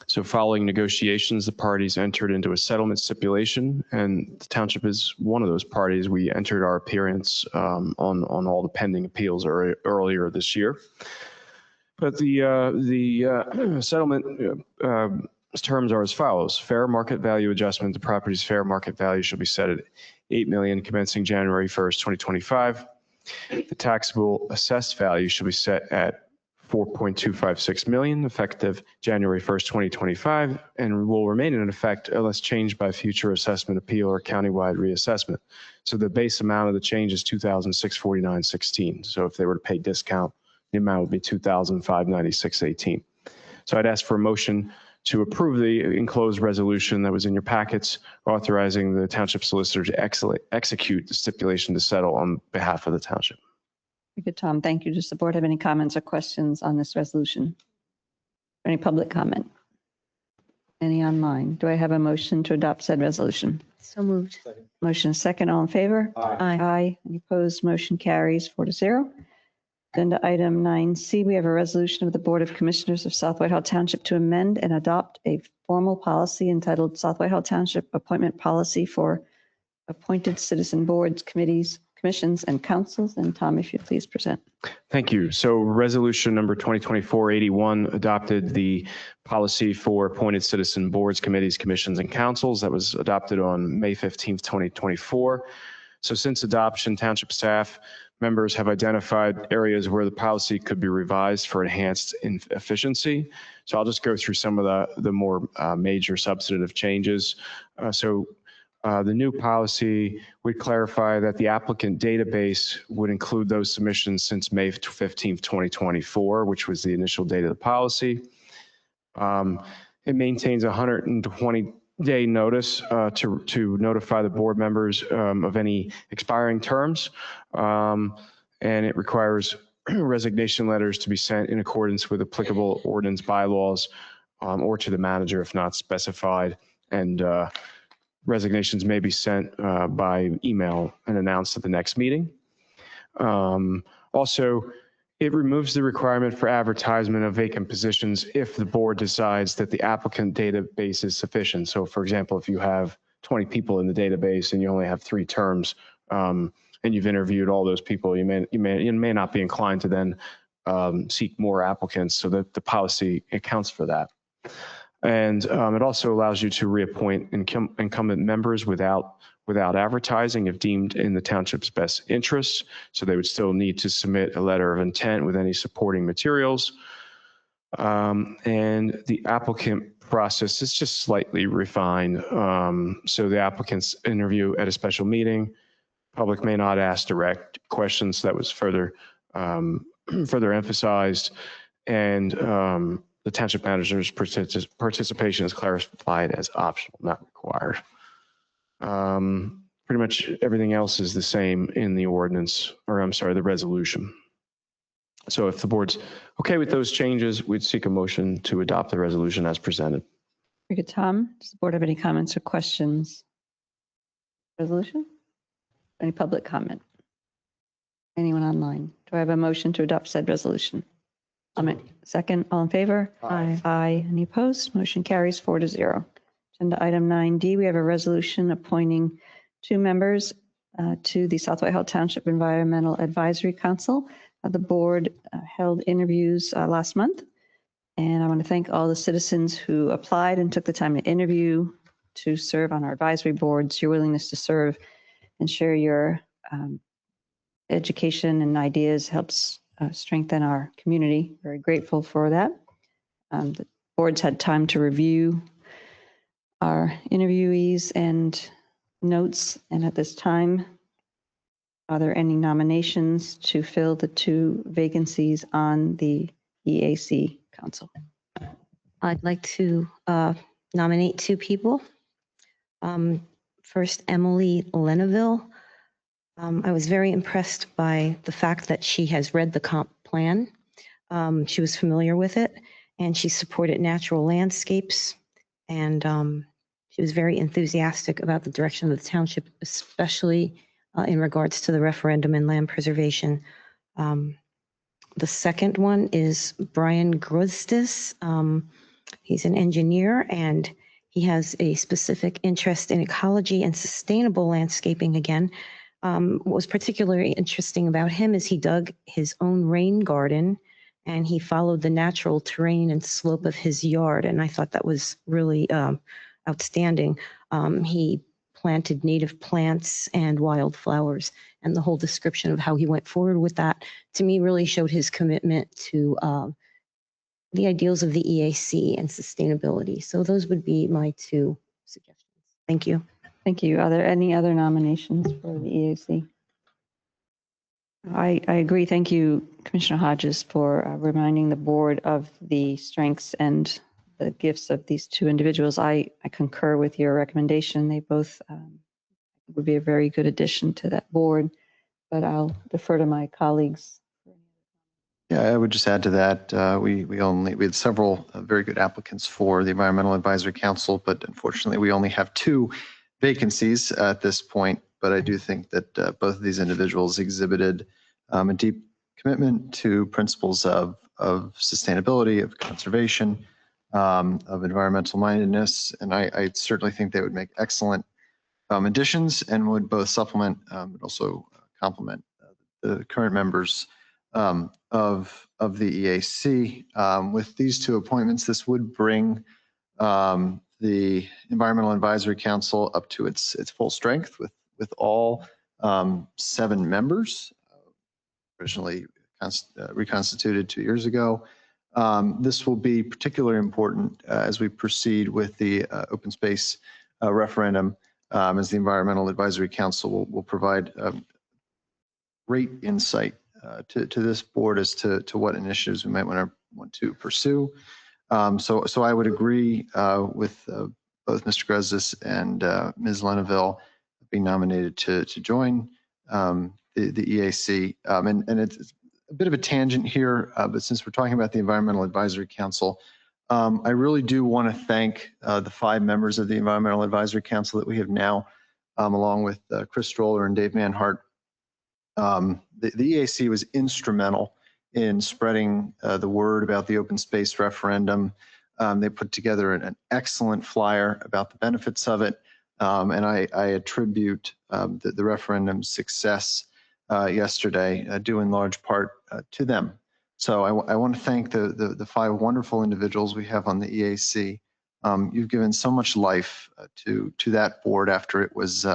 So following negotiations, the parties entered into a settlement stipulation, and the township is one of those parties. We entered our appearance on all the pending appeals earlier this year. But the settlement terms are as follows. Fair market value adjustment. The property's fair market value shall be set at $8 million commencing January 1st, 2025. The taxable assessed value shall be set at $4.256 million effective January 1st, 2025, and will remain in effect unless changed by future assessment appeal or countywide reassessment. So the base amount of the change is $2,649.16. So if they were to pay discount, the amount would be $2,596.18. So I'd ask for a motion to approve the enclosed resolution that was in your packets, authorizing the township solicitor to execute the stipulation to settle on behalf of the township. Very good, Tom. Thank you. Does the board have any comments or questions on this resolution? Any public comment? Any online? Do I have a motion to adopt said resolution? So moved. Motion is second. All in favor? Aye. Aye. Any opposed? Motion carries 4-0. Agenda item 9C, we have a resolution of the Board of Commissioners of South Whitehall Township to amend and adopt a formal policy entitled South Whitehall Township Appointment Policy for Appointed Citizen Boards, Committees, Commissions, and Councils. And Tom, if you please present. Thank you. So resolution number 2024-81 adopted the policy for appointed citizen boards, committees, commissions, and councils that was adopted on May 15th, 2024. So since adoption, township staff members have identified areas where the policy could be revised for enhanced efficiency. So I'll just go through some of the more major substantive changes. So The new policy would clarify that the applicant database would include those submissions since May 15th, 2024, which was the initial date of the policy. It maintains a 120-day notice to notify the board members of any expiring terms, and it requires resignation letters to be sent in accordance with applicable ordinance bylaws or to the manager if not specified, and resignations may be sent by email and announced at the next meeting. Also, it removes the requirement for advertisement of vacant positions if the board decides that the applicant database is sufficient. So for example, if you have 20 people in the database and you only have 3 terms, and you've interviewed all those people, you may not be inclined to then seek more applicants, so that the policy accounts for that. And it also allows you to reappoint incumbent members without advertising if deemed in the township's best interests. So they would still need to submit a letter of intent with any supporting materials. And the applicant process is just slightly refined. So the applicants interview at a special meeting. Public may not ask direct questions. That was further emphasized. And the township manager's participation is clarified as optional, not required. Pretty much everything else is the same in the ordinance, or I'm sorry, the resolution. So if the board's okay with those changes, we'd seek a motion to adopt the resolution as presented. Very good, Tom. Does the board have any comments or questions? Resolution? Any public comment? Anyone online? Do I have a motion to adopt said resolution? Second, all in favor? Aye. Aye. Any opposed? Motion carries 4-0. Agenda item 9D, we have a resolution appointing 2 members to the South Whitehall Township Environmental Advisory Council. The board held interviews last month, and I want to thank all the citizens who applied and took the time to interview to serve on our advisory boards. Your willingness to serve and share your education and ideas helps strengthen our community. Very grateful for that. The boards had time to review our interviewees and notes, and at this time, are there any nominations to fill the 2 vacancies on the EAC Council? I'd like to nominate 2 people. First, Emily Leneville. I was very impressed by the fact that she has read the comp plan. She was familiar with it, and she supported natural landscapes, and she was very enthusiastic about the direction of the township, especially in regards to the referendum and land preservation. The second one is Brian Grostis. He's an engineer, and he has a specific interest in ecology and sustainable landscaping again. What was particularly interesting about him is he dug his own rain garden, and he followed the natural terrain and slope of his yard. And I thought that was really outstanding. He planted native plants and wildflowers, and the whole description of how he went forward with that, to me, really showed his commitment to the ideals of the EAC and sustainability. So those would be my 2 suggestions. Thank you. Thank you. Are there any other nominations for the EAC? I agree. Thank you, Commissioner Hodges, for reminding the board of the strengths and the gifts of these 2 individuals. I concur with your recommendation. They both would be a very good addition to that board, but I'll defer to my colleagues. Yeah, I would just add to that. We had several very good applicants for the Environmental Advisory Council, but unfortunately we only have 2 vacancies at this point. But I do think that both of these individuals exhibited a deep commitment to principles of sustainability, of conservation, of environmental mindedness, and I certainly think they would make excellent additions and would both supplement but also complement the current members of the EAC. With these 2 appointments, this would bring the Environmental Advisory Council up to its full strength with all 7 members, originally reconstituted 2 years ago. This will be particularly important as we proceed with the open space referendum. as the Environmental Advisory Council will provide great insight to this board as to what initiatives we might want to pursue. So I would agree with both Mr. Grezis and Ms. Lenaville being nominated to join the EAC. And it's a bit of a tangent here, but since we're talking about the Environmental Advisory Council, I really do want to thank the 5 members of the Environmental Advisory Council that we have now, along with Chris Stroller and Dave Manhart. The EAC was instrumental in spreading the word about the open space referendum. They put together an excellent flyer about the benefits of it, and I attribute the referendum's success yesterday due in large part to them. So I want to thank the 5 wonderful individuals we have on the EAC. You've given so much life to that board after it was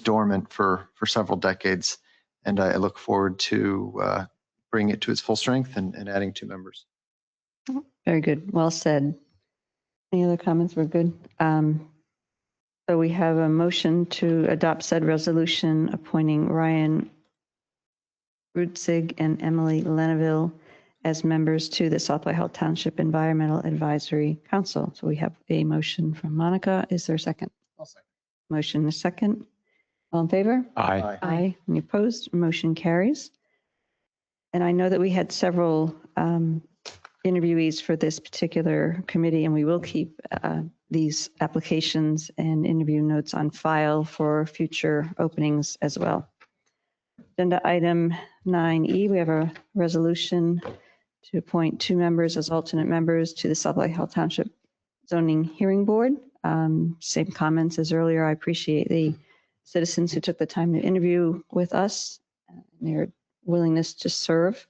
dormant for several decades, and I look forward to bringing it to its full strength and adding 2 members. Very good. Well said. Any other comments? We're good. So we have a motion to adopt said resolution appointing Ryan Rutzig and Emily Lenaville as members to the South Whitehall Township Environmental Advisory Council. So we have a motion from Monica. Is there a second? I'll second. Motion and a second. All in favor? Aye. Aye. Any opposed? Motion carries. And I know that we had several interviewees for this particular committee, and we will keep these applications and interview notes on file for future openings as well. Agenda item 9E, we have a resolution to appoint 2 members as alternate members to the South Whitehall Township Zoning Hearing Board. Same comments as earlier. I appreciate the citizens who took the time to interview with us and their willingness to serve.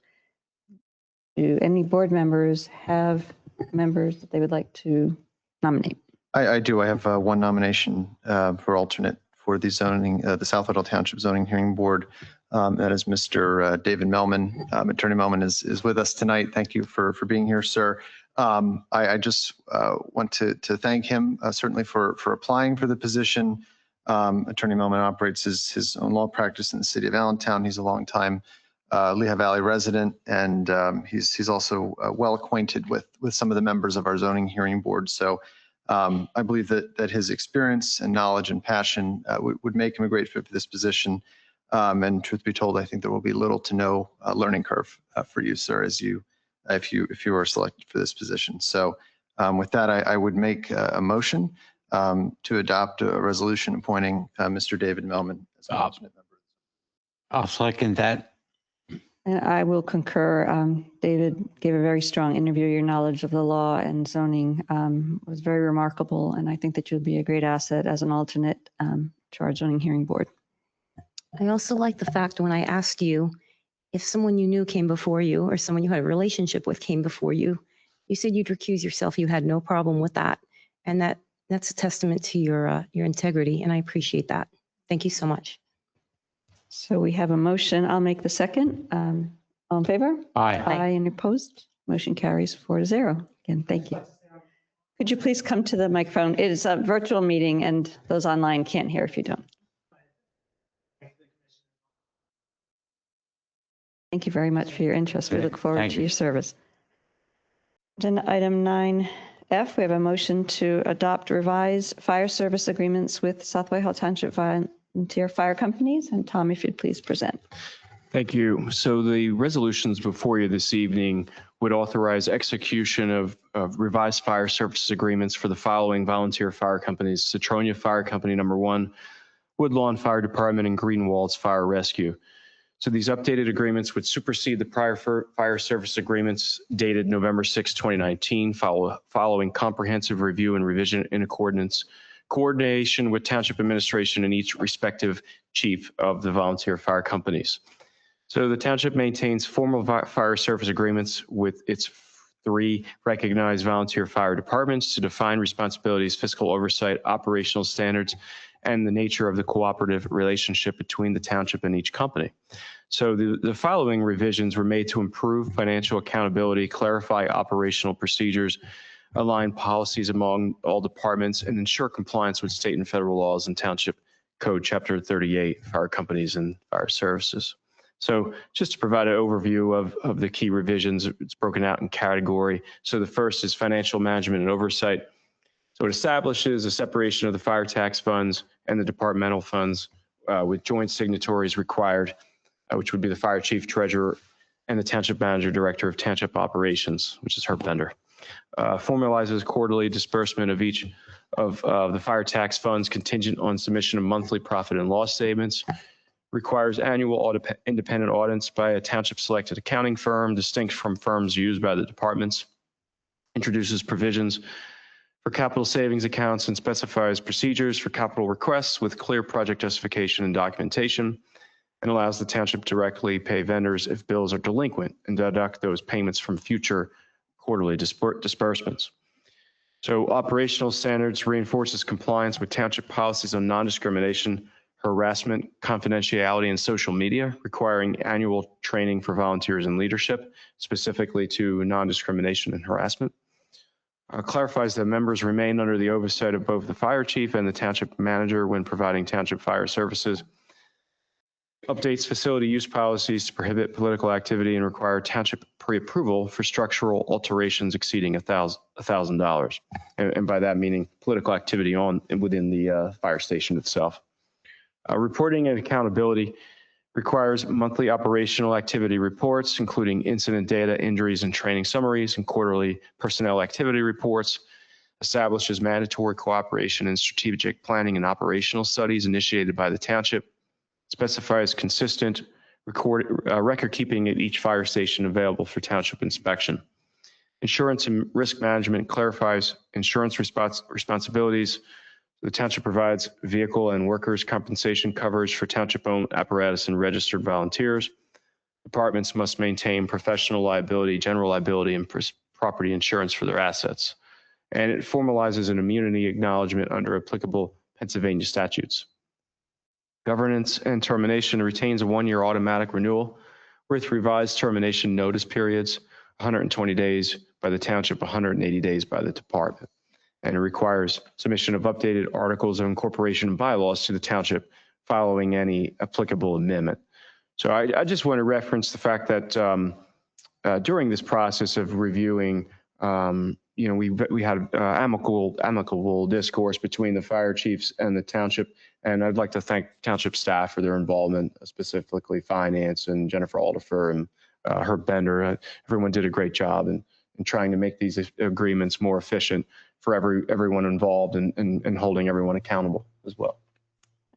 Do any board members have members that they would like to nominate? I do. I have 1 nomination for alternate for the South Whitehall Township Zoning Hearing Board. That is Mr. David Melman. Attorney Melman is with us tonight. Thank you for being here, sir. I just want to thank him certainly for applying for the position. Attorney Melman operates his own law practice in the city of Allentown. He's a longtime Lehigh Valley resident, and he's also well acquainted with some of the members of our zoning hearing board. So I believe that his experience and knowledge and passion would make him a great fit for this position. And truth be told, I think there will be little to no learning curve for you, sir, if you are selected for this position. So with that, I would make a motion to adopt a resolution appointing Mr. David Melman as an alternate member. I'll second that. And I will concur. David gave a very strong interview. Your knowledge of the law and zoning was very remarkable, and I think that you'll be a great asset as an alternate to our zoning hearing board. I also like the fact when I asked you if someone you knew came before you or someone you had a relationship with came before you, you said you'd recuse yourself. You had no problem with that. And that's a testament to your integrity, and I appreciate that. Thank you so much. So we have a motion. I'll make the second. All in favor? Aye. Aye. Any opposed? Motion carries 4-0. Again, thank you. Could you please come to the microphone? It is a virtual meeting, and those online can't hear if you don't. Thank you very much for your interest. We look forward to your service. Agenda item 9F, we have a motion to adopt revised fire service agreements with South Whitehall Township volunteer fire companies. And Tom, if you'd please present. Thank you. So the resolutions before you this evening would authorize execution of revised fire services agreements for the following volunteer fire companies: Citronia Fire Company number 1, Woodlawn Fire Department, and Greenwalds Fire Rescue. So these updated agreements would supersede the prior fire service agreements dated November 6, 2019, following comprehensive review and revision in coordination with Township administration and each respective chief of the volunteer fire companies. So the Township maintains formal fire service agreements with its 3 recognized volunteer fire departments to define responsibilities, fiscal oversight, operational standards, and the nature of the cooperative relationship between the Township and each company. So the following revisions were made to improve financial accountability, clarify operational procedures, align policies among all departments, and ensure compliance with state and federal laws and Township Code Chapter 38, Fire Companies and Fire Services. So just to provide an overview of the key revisions, it's broken out in category. So the first is financial management and oversight. So it establishes a separation of the fire tax funds and the departmental funds with joint signatories required, which would be the fire chief, treasurer, and the township manager, director of township operations, which is Herb Bender. Formalizes quarterly disbursement of each of the fire tax funds contingent on submission of monthly profit and loss statements. Requires annual independent audits by a township selected accounting firm distinct from firms used by the departments. Introduces provisions for capital savings accounts and specifies procedures for capital requests with clear project justification and documentation, and allows the township directly pay vendors if bills are delinquent and deduct those payments from future quarterly disbursements. So operational standards reinforces compliance with township policies on non-discrimination, harassment, confidentiality, and social media, requiring annual training for volunteers and leadership, specifically to non-discrimination and harassment. Clarifies that members remain under the oversight of both the fire chief and the township manager when providing township fire services. Updates facility use policies to prohibit political activity and require township pre-approval for structural alterations exceeding $1,000. And by that meaning political activity within the fire station itself. Reporting and accountability requires monthly operational activity reports, including incident data, injuries, and training summaries, and quarterly personnel activity reports. Establishes mandatory cooperation in strategic planning and operational studies initiated by the township. Specifies consistent record keeping at each fire station available for township inspection. Insurance and risk management clarifies insurance responsibilities. The township provides vehicle and workers' compensation coverage for township-owned apparatus and registered volunteers. Departments must maintain professional liability, general liability, and property insurance for their assets. And it formalizes an immunity acknowledgement under applicable Pennsylvania statutes. Governance and termination retains a one-year automatic renewal with revised termination notice periods, 120 days by the township, 180 days by the department. And it requires submission of updated articles of incorporation and bylaws to the township following any applicable amendment. So I just want to reference the fact that during this process of reviewing, we had amicable discourse between the fire chiefs and the township. And I'd like to thank township staff for their involvement, specifically finance and Jennifer Aldifer and Herb Bender. Everyone did a great job in trying to make these agreements more efficient for everyone involved and holding everyone accountable as well.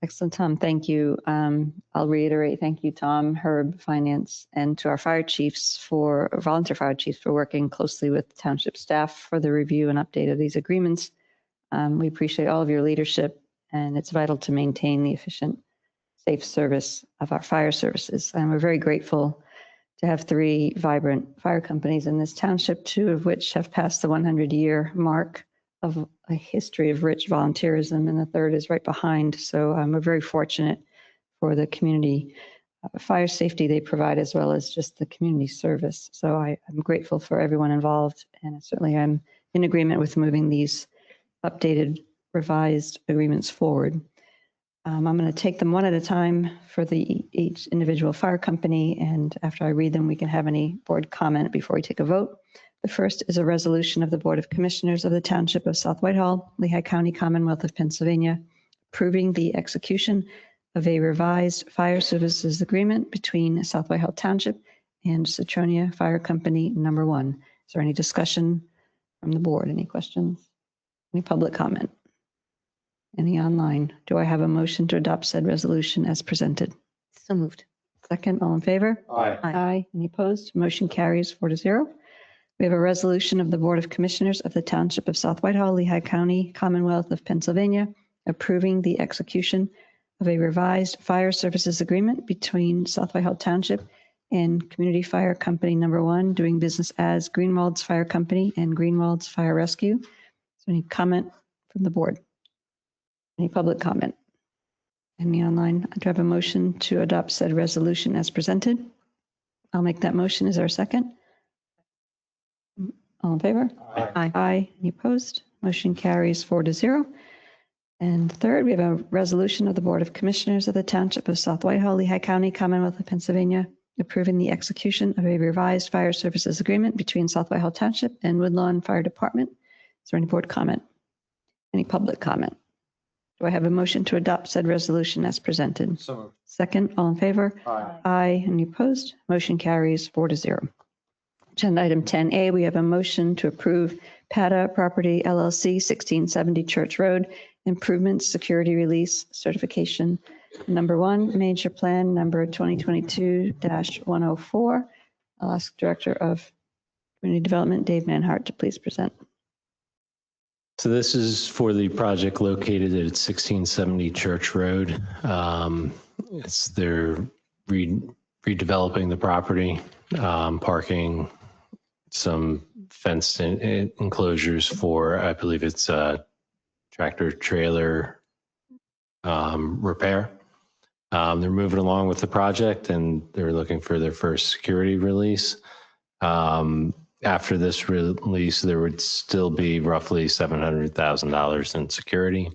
Excellent, Tom. Thank you. I'll reiterate, thank you, Tom, Herb, Finance, and to our volunteer fire chiefs for working closely with township staff for the review and update of these agreements. We appreciate all of your leadership, and it's vital to maintain the efficient, safe service of our fire services. And we're very grateful to have 3 vibrant fire companies in this township, 2 of which have passed the 100-year mark of a history of rich volunteerism, and the 3rd is right behind. So we're very fortunate for the community fire safety they provide, as well as just the community service. So I'm grateful for everyone involved, and certainly I'm in agreement with moving these updated, revised agreements forward. I'm going to take them one at a time for each individual fire company, and after I read them, we can have any board comment before we take a vote. The first is a resolution of the Board of Commissioners of the Township of South Whitehall, Lehigh County, Commonwealth of Pennsylvania, approving the execution of a revised fire services agreement between South Whitehall Township and Citronia Fire Company Number 1. Is there any discussion from the board? Any questions? Any public comment? Any online? Do I have a motion to adopt said resolution as presented? So moved. Second, all in favor? Aye. Aye. Any opposed? Motion carries 4-0. We have a resolution of the Board of Commissioners of the Township of South Whitehall, Lehigh County, Commonwealth of Pennsylvania, approving the execution of a revised fire services agreement between South Whitehall Township and Community Fire Company Number 1, doing business as Greenwald's Fire Company and Greenwald's Fire Rescue. So any comment from the board? Any public comment? Any online? Do I have a motion to adopt said resolution as presented? I'll make that motion. Is there a second? All in favor? Aye. Aye. Any opposed? Motion carries 4-0. And third, we have a resolution of the Board of Commissioners of the Township of South Whitehall, Lehigh County, Commonwealth of Pennsylvania, approving the execution of a revised fire services agreement between South Whitehall Township and Woodlawn Fire Department. Is there any board comment? Any public comment? Do I have a motion to adopt said resolution as presented? So moved. Second, all in favor? Aye. Aye. Any opposed? Motion carries 4-0. Agenda item 10A, we have a motion to approve PATA Property LLC, 1670 Church Road, improvements, security release, certification. Number 1, major plan number 2022-104. I'll ask Director of Community Development, Dave Manhart, to please present. So this is for the project located at 1670 Church Road. They're redeveloping the property, parking, some fenced enclosures for, I believe it's tractor trailer repair. They're moving along with the project and they're looking for their first security release. After this release, there would still be roughly $700,000 in security.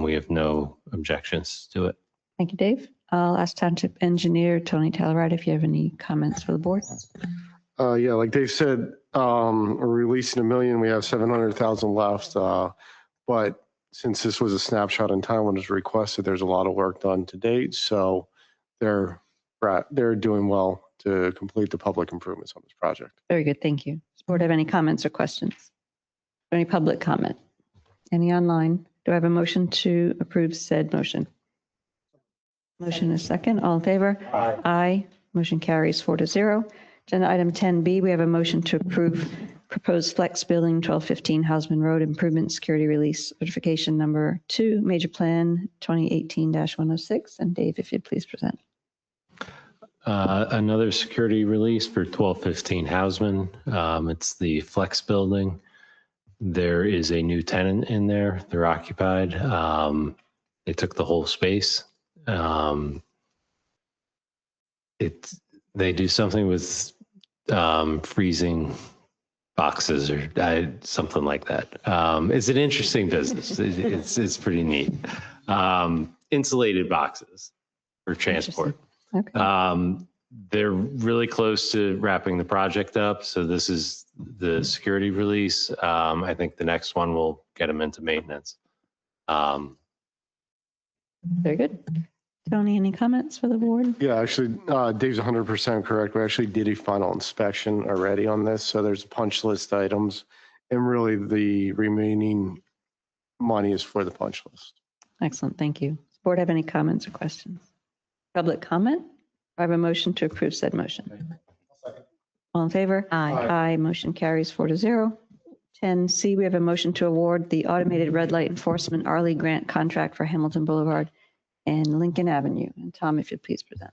We have no objections to it. Thank you, Dave. I'll ask Township Engineer Tony Talleride if you have any comments for the board. Yeah, like Dave said, we're releasing $1 million. We have 700,000 left. But since this was a snapshot in time when it was requested, there's a lot of work done to date. So they're doing well to complete the public improvements on this project. Very good, thank you. Does the board have any comments or questions? Any public comment? Any online? Do I have a motion to approve said motion? Motion is second. All in favor? Aye. Aye. Motion carries 4-0. Agenda item 10B, we have a motion to approve proposed flex building 1215 Hausman Road improvement security release certification number 2, major plan 2018-106. And Dave, if you'd please present. Another security release for 1215 Hausman. It's the flex building. There is a new tenant in there. They're occupied. They took the whole space. They do something with freezing boxes or something like that. It's an interesting business. It's pretty neat. Insulated boxes for transport. Okay. They're really close to wrapping the project up. So this is the security release. I think the next one will get them into maintenance. Very good. Tony, any comments for the board? Yeah, actually, Dave's 100% correct. We actually did a final inspection already on this. So there's punch list items and really the remaining money is for the punch list. Excellent, thank you. Does the board have any comments or questions? Public comment? I have a motion to approve said motion. All in favor? Aye. Aye. Motion carries 4-0. 10C, we have a motion to award the automated red light enforcement Arley grant contract for Hamilton Boulevard and Lincoln Avenue. And Tom, if you'd please present.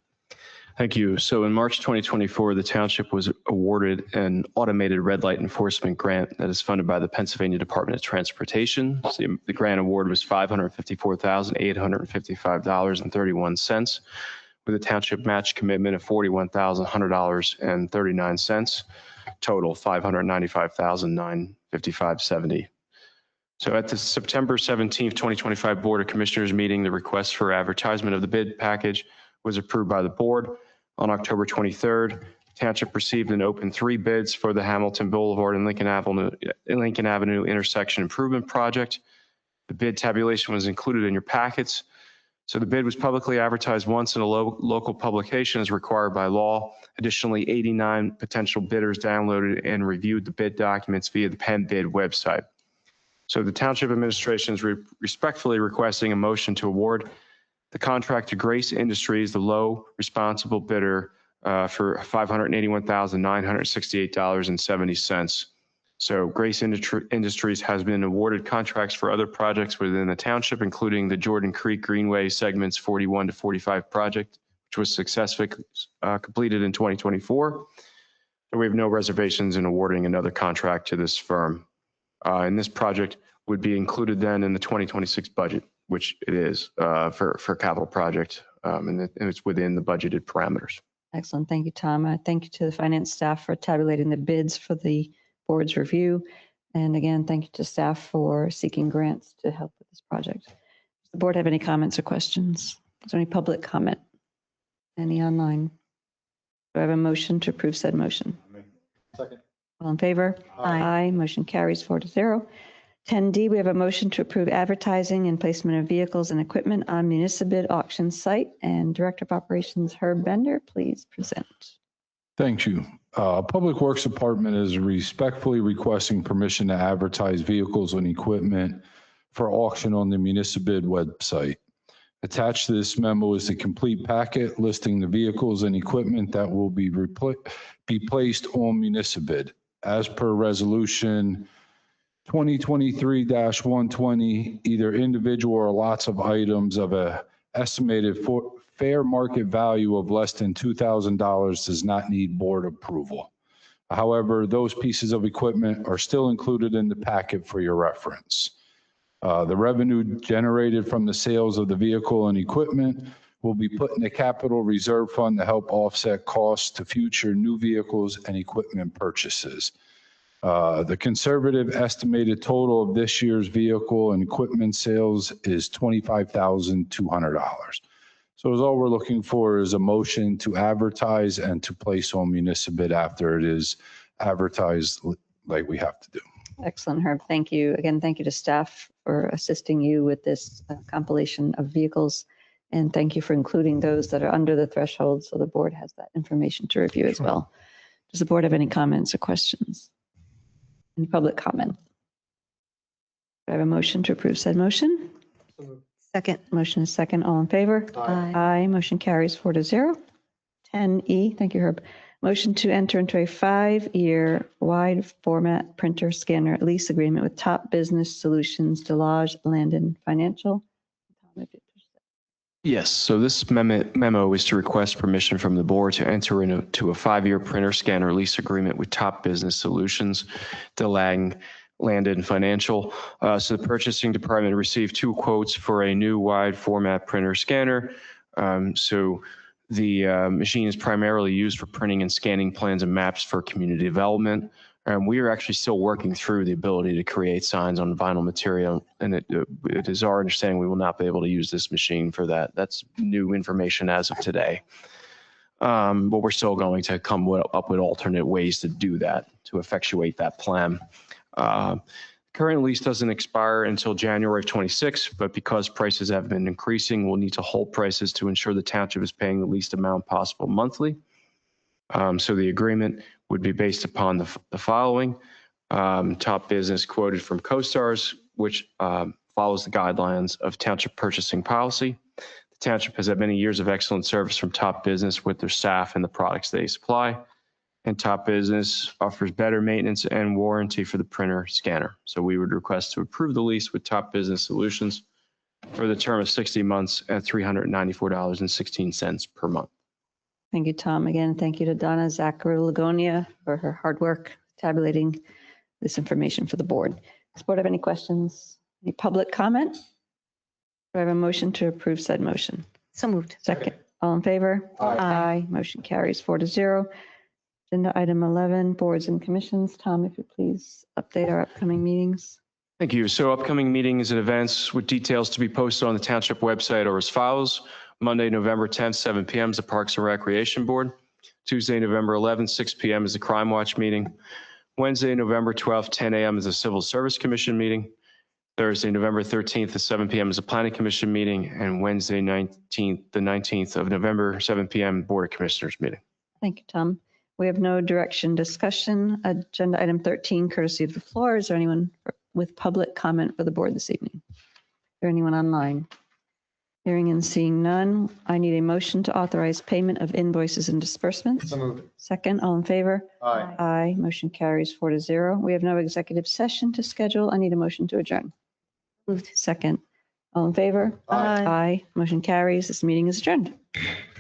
Thank you. So in March 2024, the township was awarded an automated red light enforcement grant that is funded by the Pennsylvania Department of Transportation. So the grant award was $554,855.31 with a township match commitment of $41,100.39. Total $595,955.70. So at the September 17th, 2025 Board of Commissioners meeting, the request for advertisement of the bid package was approved by the board. On October 23rd, Township received and opened 3 bids for the Hamilton Boulevard and Lincoln Avenue intersection improvement project. The bid tabulation was included in your packets. So the bid was publicly advertised once in a local publication as required by law. Additionally, 89 potential bidders downloaded and reviewed the bid documents via the Penn Bid website. So the Township Administration is respectfully requesting a motion to award the contract to Grace Industries, the low responsible bidder, for $581,968.70. So Grace Industries has been awarded contracts for other projects within the township, including the Jordan Creek Greenway segments 41 to 45 project, which was successfully completed in 2024. And we have no reservations in awarding another contract to this firm. And this project would be included then in the 2026 budget, which it is for capital project, and it's within the budgeted parameters. Excellent. Thank you, Tom. Thank you to the finance staff for tabulating the bids for the board's review. And again, thank you to staff for seeking grants to help with this project. Does the board have any comments or questions? Is there any public comment? Any online? Do I have a motion to approve said motion? Second. All in favor? Aye. Motion carries 4-0. 10D, we have a motion to approve advertising and placement of vehicles and equipment on municipal auction site. And Director of Operations Herb Bender, please present. Thank you. Public Works Department is respectfully requesting permission to advertise vehicles and equipment for auction on the municipal website. Attached to this memo is the complete packet listing the vehicles and equipment that will be placed on municipal. As per resolution 2023-120, either individual or lots of items of a estimated fair market value of less than $2,000 does not need board approval. However, those pieces of equipment are still included in the packet for your reference. The revenue generated from the sales of the vehicle and equipment will be put in the capital reserve fund to help offset costs to future new vehicles and equipment purchases. The conservative estimated total of this year's vehicle and equipment sales is $25,200. So all we're looking for is a motion to advertise and to place on municipal after it is advertised like we have to do. Excellent, Herb. Thank you. Again, thank you to staff for assisting you with this compilation of vehicles. And thank you for including those that are under the threshold so the board has that information to review as well. Does the board have any comments or questions? Any public comment? Do I have a motion to approve said motion? Second. Motion is second. All in favor? Aye. Motion carries 4-0. 10E, thank you, Herb. Motion to enter into a 5-year wide format printer scanner lease agreement with Top Business Solutions, Delage Landon Financial. Yes, so this memo is to request permission from the board to enter into a 5-year printer scanner lease agreement with Top Business Solutions, DeLang Landon Financial. So the purchasing department received 2 quotes for a new wide format printer scanner. So the machine is primarily used for printing and scanning plans and maps for community development. We are actually still working through the ability to create signs on vinyl material, and it is our understanding we will not be able to use this machine for that. That's new information as of today. But we're still going to come up with alternate ways to do that, to effectuate that plan. Current lease doesn't expire until January of 26, but because prices have been increasing, we'll need to hold prices to ensure the township is paying the least amount possible monthly. So the agreement would be based upon the following. Top Business quoted from CoStars, which follows the guidelines of township purchasing policy. The township has had many years of excellent service from Top Business with their staff and the products they supply. And Top Business offers better maintenance and warranty for the printer scanner. So we would request to approve the lease with Top Business Solutions for the term of 60 months at $394.16 per month. Thank you, Tom. Again, thank you to Donna Zacharou-Lagonia for her hard work tabulating this information for the board. Does the board have any questions? Any public comment? Do I have a motion to approve said motion? So moved. Second. All in favor? Aye. Motion carries 4-0. Agenda item 11, boards and commissions. Tom, if you please update our upcoming meetings. Thank you. So upcoming meetings and events with details to be posted on the township website are as follows. Monday, November 10th, 7 p.m. is the Parks and Recreation Board. Tuesday, November 11th, 6 p.m. is the Crime Watch meeting. Wednesday, November 12th, 10 a.m. is the Civil Service Commission meeting. Thursday, November 13th at 7 p.m. is the Planning Commission meeting. And Wednesday, the 19th of November, 7 p.m. Board of Commissioners meeting. Thank you, Tom. We have no direction discussion. Agenda item 13, courtesy of the floor. Is there anyone with public comment for the board this evening? Is there anyone online? Hearing and seeing none, I need a motion to authorize payment of invoices and disbursements. So moved. Second, all in favor? Aye. Aye. Motion carries 4-0. We have no executive session to schedule. I need a motion to adjourn. Moved. Second, all in favor? Aye. Aye. Motion carries. This meeting is adjourned.